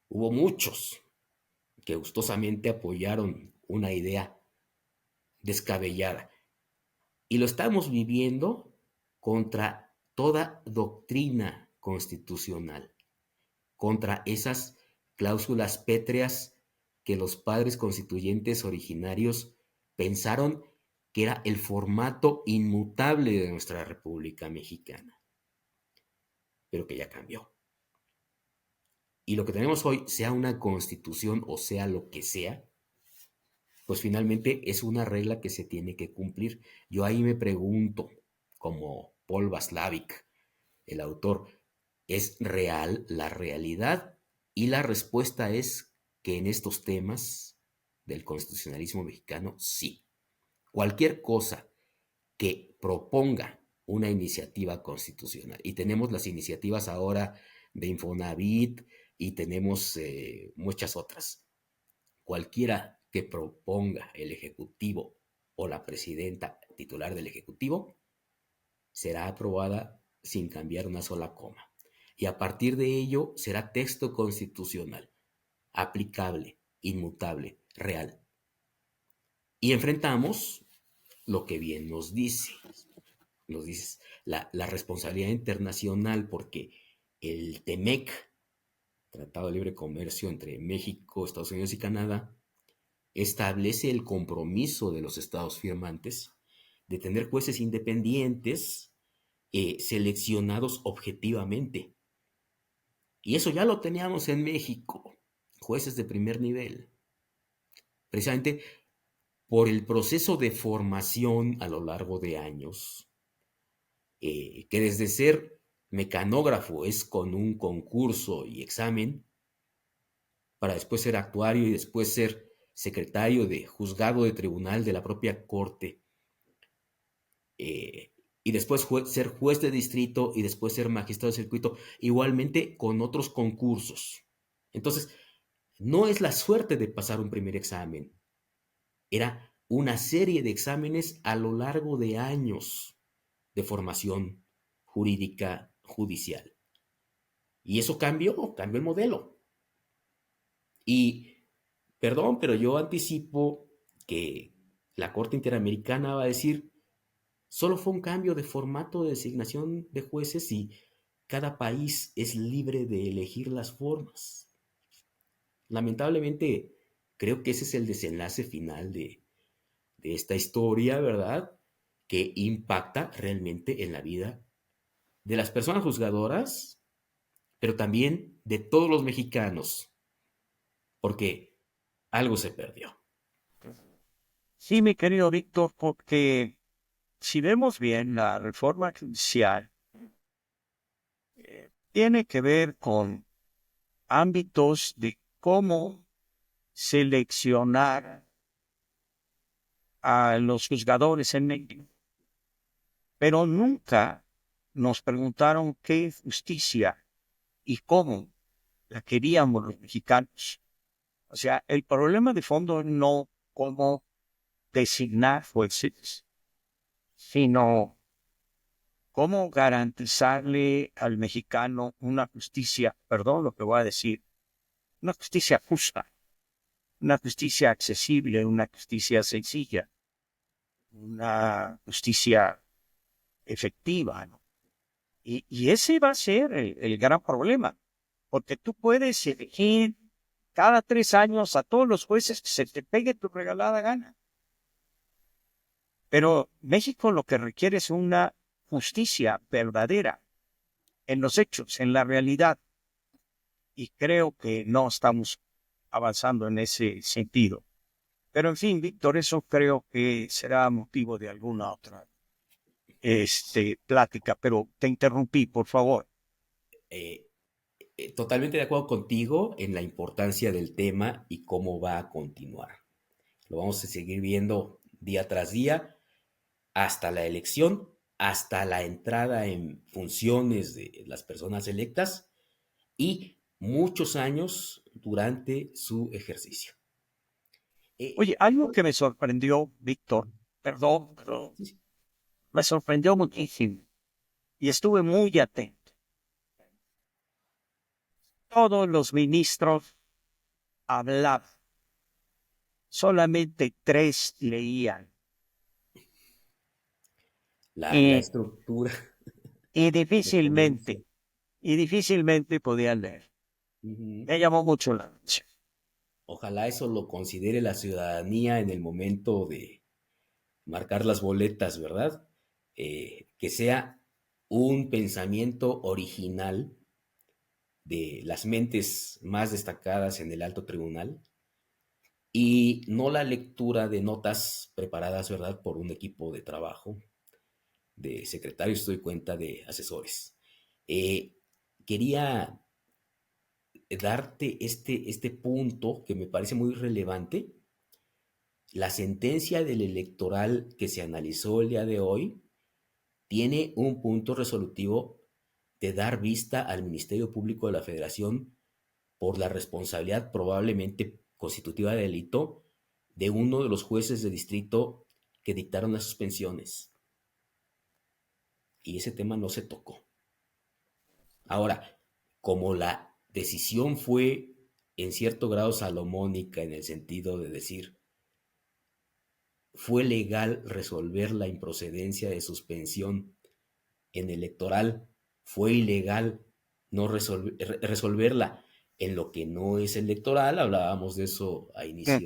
Hubo muchos que gustosamente apoyaron una idea descabellada. Y lo estamos viviendo contra toda doctrina constitucional, contra esas cláusulas pétreas que los padres constituyentes originarios pensaron que era el formato inmutable de nuestra República Mexicana, pero que ya cambió. Y lo que tenemos hoy, sea una constitución o sea lo que sea, pues finalmente es una regla que se tiene que cumplir. Yo ahí me pregunto, como Paul Václavic, el autor, ¿es real la realidad Y la respuesta es que en estos temas del constitucionalismo mexicano, sí. Cualquier cosa que proponga una iniciativa constitucional, y tenemos las iniciativas ahora de Infonavit y tenemos muchas otras, cualquiera que proponga el Ejecutivo o la presidenta titular del Ejecutivo será aprobada sin cambiar una sola coma. Y a partir de ello será texto constitucional, aplicable, inmutable, real. Y enfrentamos lo que bien nos dices, la responsabilidad internacional, porque el TEMEC, Tratado de Libre Comercio entre México, Estados Unidos y Canadá, establece el compromiso de los estados firmantes de tener jueces independientes seleccionados objetivamente. Y eso ya lo teníamos en México, jueces de primer nivel, precisamente por el proceso de formación a lo largo de años, que desde ser mecanógrafo es con un concurso y examen, para después ser actuario y después ser secretario de juzgado de tribunal de la propia corte, y después ser juez de distrito y después ser magistrado de circuito, igualmente con otros concursos. Entonces, no es la suerte de pasar un primer examen, era una serie de exámenes a lo largo de años de formación jurídica judicial. Y eso cambió el modelo. Y, perdón, pero yo anticipo que la Corte Interamericana va a decir, solo fue un cambio de formato de designación de jueces y cada país es libre de elegir las formas. Lamentablemente, creo que ese es el desenlace final de esta historia, ¿verdad? Que impacta realmente en la vida de las personas juzgadoras, pero también de todos los mexicanos, porque algo se perdió. Sí, mi querido Víctor, porque si vemos bien, la reforma judicial tiene que ver con ámbitos de cómo seleccionar a los juzgadores en México. Pero nunca nos preguntaron qué justicia y cómo la queríamos los mexicanos. O sea, el problema de fondo no cómo designar jueces, sino cómo garantizarle al mexicano una justicia, perdón lo que voy a decir, una justicia justa, una justicia accesible, una justicia sencilla, una justicia efectiva, ¿no? Y ese va a ser el gran problema, porque tú puedes elegir cada 3 años a todos los jueces que se te pegue tu regalada gana. Pero México lo que requiere es una justicia verdadera en los hechos, en la realidad. Y creo que no estamos avanzando en ese sentido. Pero en fin, Víctor, eso creo que será motivo de alguna otra plática. Pero te interrumpí, por favor. Eh, Totalmente de acuerdo contigo en la importancia del tema y cómo va a continuar. Lo vamos a seguir viendo día tras día hasta la elección, hasta la entrada en funciones de las personas electas y muchos años durante su ejercicio. Oye, algo que me sorprendió, Víctor, perdón, pero Sí, sí. me sorprendió muchísimo y estuve muy atento. Todos los ministros hablaban, solamente 3 leían La y, estructura y de ponencia. difícilmente, y difícilmente podían leer. Ujú. Me llamó mucho la atención. Ojalá eso lo considere la ciudadanía en el momento de marcar las boletas, ¿verdad? Que sea un pensamiento original de las mentes más destacadas en el alto tribunal y no la lectura de notas preparadas, ¿verdad?, por un equipo de trabajo, de secretarios, estoy cuenta, de asesores. Eh, Quería darte este punto que me parece muy relevante. La sentencia del electoral que se analizó el día de hoy tiene un punto resolutivo de dar vista al Ministerio Público de la Federación por la responsabilidad probablemente constitutiva de delito de uno de los jueces de distrito que dictaron las suspensiones. Y ese tema no se tocó. Ahora, como la decisión fue en cierto grado salomónica en el sentido de decir, fue legal resolver la improcedencia de suspensión en electoral, fue ilegal no resolverla en lo que no es electoral, hablábamos de eso a inicio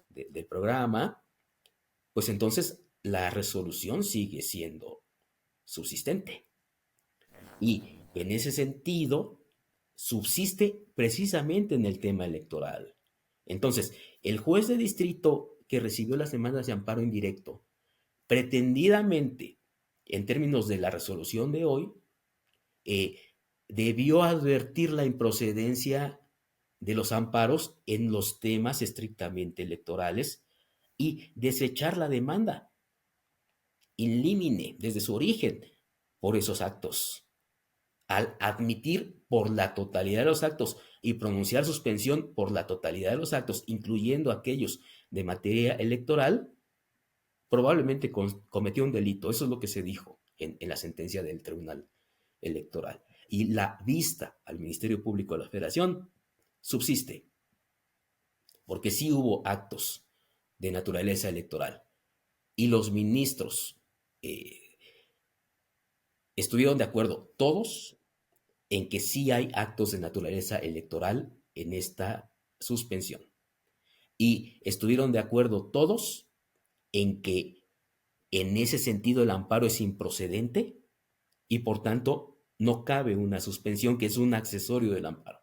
del programa, pues entonces la resolución sigue siendo subsistente. Y en ese sentido, subsiste precisamente en el tema electoral. Entonces, el juez de distrito que recibió las demandas de amparo indirecto, pretendidamente, en términos de la resolución de hoy, debió advertir la improcedencia de los amparos en los temas estrictamente electorales y desechar la demanda in limine desde su origen por esos actos. Al admitir por la totalidad de los actos y pronunciar suspensión por la totalidad de los actos, incluyendo aquellos de materia electoral, probablemente cometió un delito. Eso es lo que se dijo en la sentencia del Tribunal Electoral. Y la vista al Ministerio Público de la Federación subsiste, porque sí hubo actos de naturaleza electoral. Y los ministros estuvieron de acuerdo, todos, en que sí hay actos de naturaleza electoral en esta suspensión. Y estuvieron de acuerdo todos en que en ese sentido el amparo es improcedente y por tanto no cabe una suspensión que es un accesorio del amparo.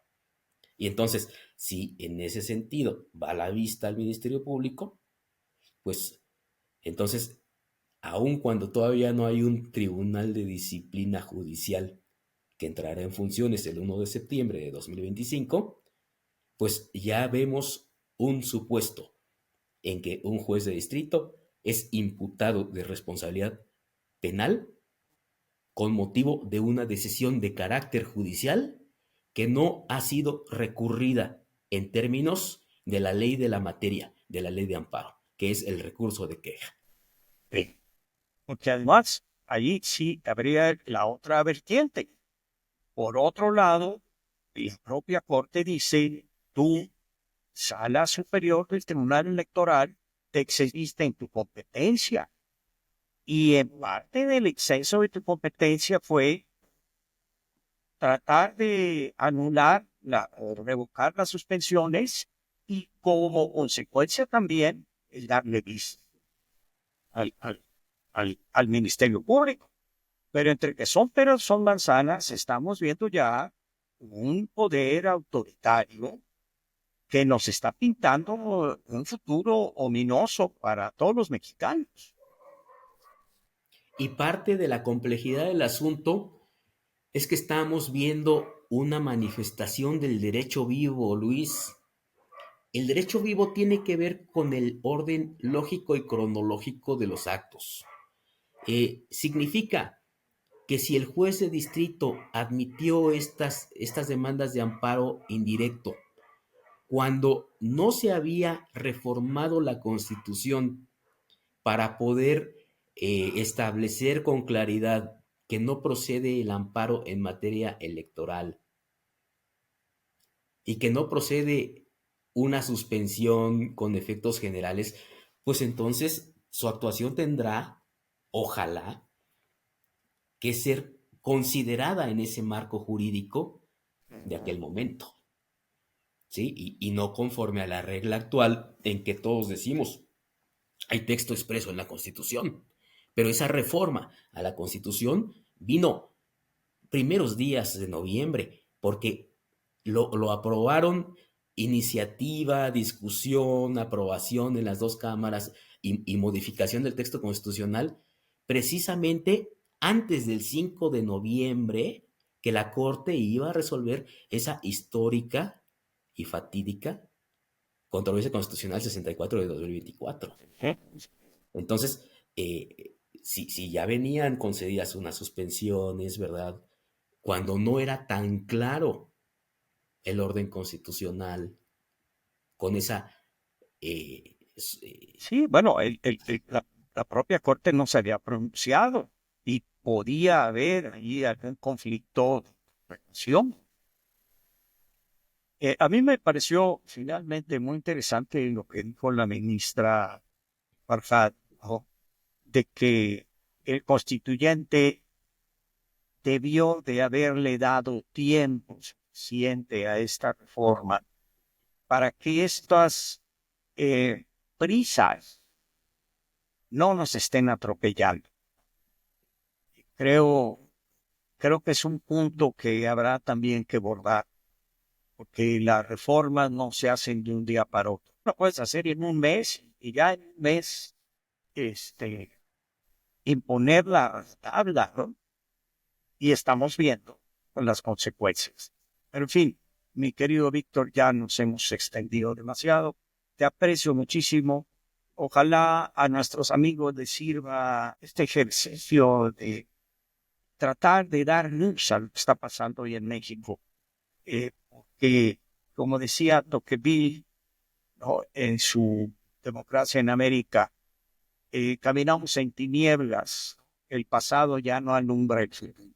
Y entonces, si en ese sentido va a la vista al Ministerio Público, pues entonces, aun cuando todavía no hay un tribunal de disciplina judicial que entrará en funciones el 1 de septiembre de 2025, pues ya vemos un supuesto en que un juez de distrito es imputado de responsabilidad penal con motivo de una decisión de carácter judicial que no ha sido recurrida en términos de la ley de la materia, de la ley de amparo, que es el recurso de queja. Sí. Porque además, ahí sí habría la otra vertiente. Por otro lado, la propia Corte dice, tú, Sala Superior del Tribunal Electoral, te excediste en tu competencia. Y en parte del exceso de tu competencia fue tratar de anular o revocar las suspensiones y como consecuencia también el darle vista al Ministerio Público. Pero entre que son peras, son manzanas, estamos viendo ya un poder autoritario que nos está pintando un futuro ominoso para todos los mexicanos. Y parte de la complejidad del asunto es que estamos viendo una manifestación del derecho vivo, Luis. El derecho vivo tiene que ver con el orden lógico y cronológico de los actos. Significa que si el juez de distrito admitió estas demandas de amparo indirecto cuando no se había reformado la Constitución para poder establecer con claridad que no procede el amparo en materia electoral y que no procede una suspensión con efectos generales, pues entonces su actuación tendrá, ojalá, que ser considerada en ese marco jurídico de aquel momento, ¿sí? Y no conforme a la regla actual en que todos decimos, hay texto expreso en la Constitución, pero esa reforma a la Constitución vino primeros días de noviembre, porque lo aprobaron iniciativa, discusión, aprobación en las dos cámaras y modificación del texto constitucional precisamente antes del 5 de noviembre que la Corte iba a resolver esa histórica y fatídica controversia constitucional 64 de 2024. Entonces, si ya venían concedidas unas suspensiones, ¿verdad? Cuando no era tan claro el orden constitucional con esa... Sí, bueno, la propia Corte no se había pronunciado y podía haber ahí algún conflicto de relación. A mí me pareció finalmente muy interesante lo que dijo la ministra Farhad, ¿no? De que el constituyente debió de haberle dado tiempo suficiente a esta reforma para que estas prisas no nos estén atropellando. Creo, creo que es un punto que habrá también que abordar, porque las reformas no se hacen de un día para otro. Lo puedes hacer en un mes y ya en un mes imponer la tabla, ¿no? Y estamos viendo las consecuencias. Pero en fin, mi querido Víctor, ya nos hemos extendido demasiado. Te aprecio muchísimo. Ojalá a nuestros amigos les sirva este ejercicio de tratar de dar luz a lo que está pasando hoy en México. Porque, como decía Tocqueville, ¿no? En su Democracia en América, caminamos en tinieblas, el pasado ya no alumbra el futuro.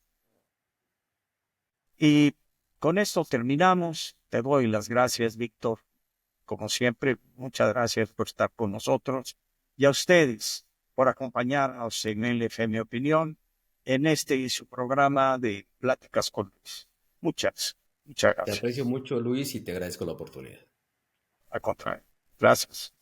Y con esto terminamos. Te doy las gracias, Víctor. Como siempre, muchas gracias por estar con nosotros y a ustedes por acompañarnos en LFM Opinión en este y su programa de Pláticas con Luis. Muchas Te aprecio gracias. mucho, Luis, y te agradezco la oportunidad. Al contrario, gracias.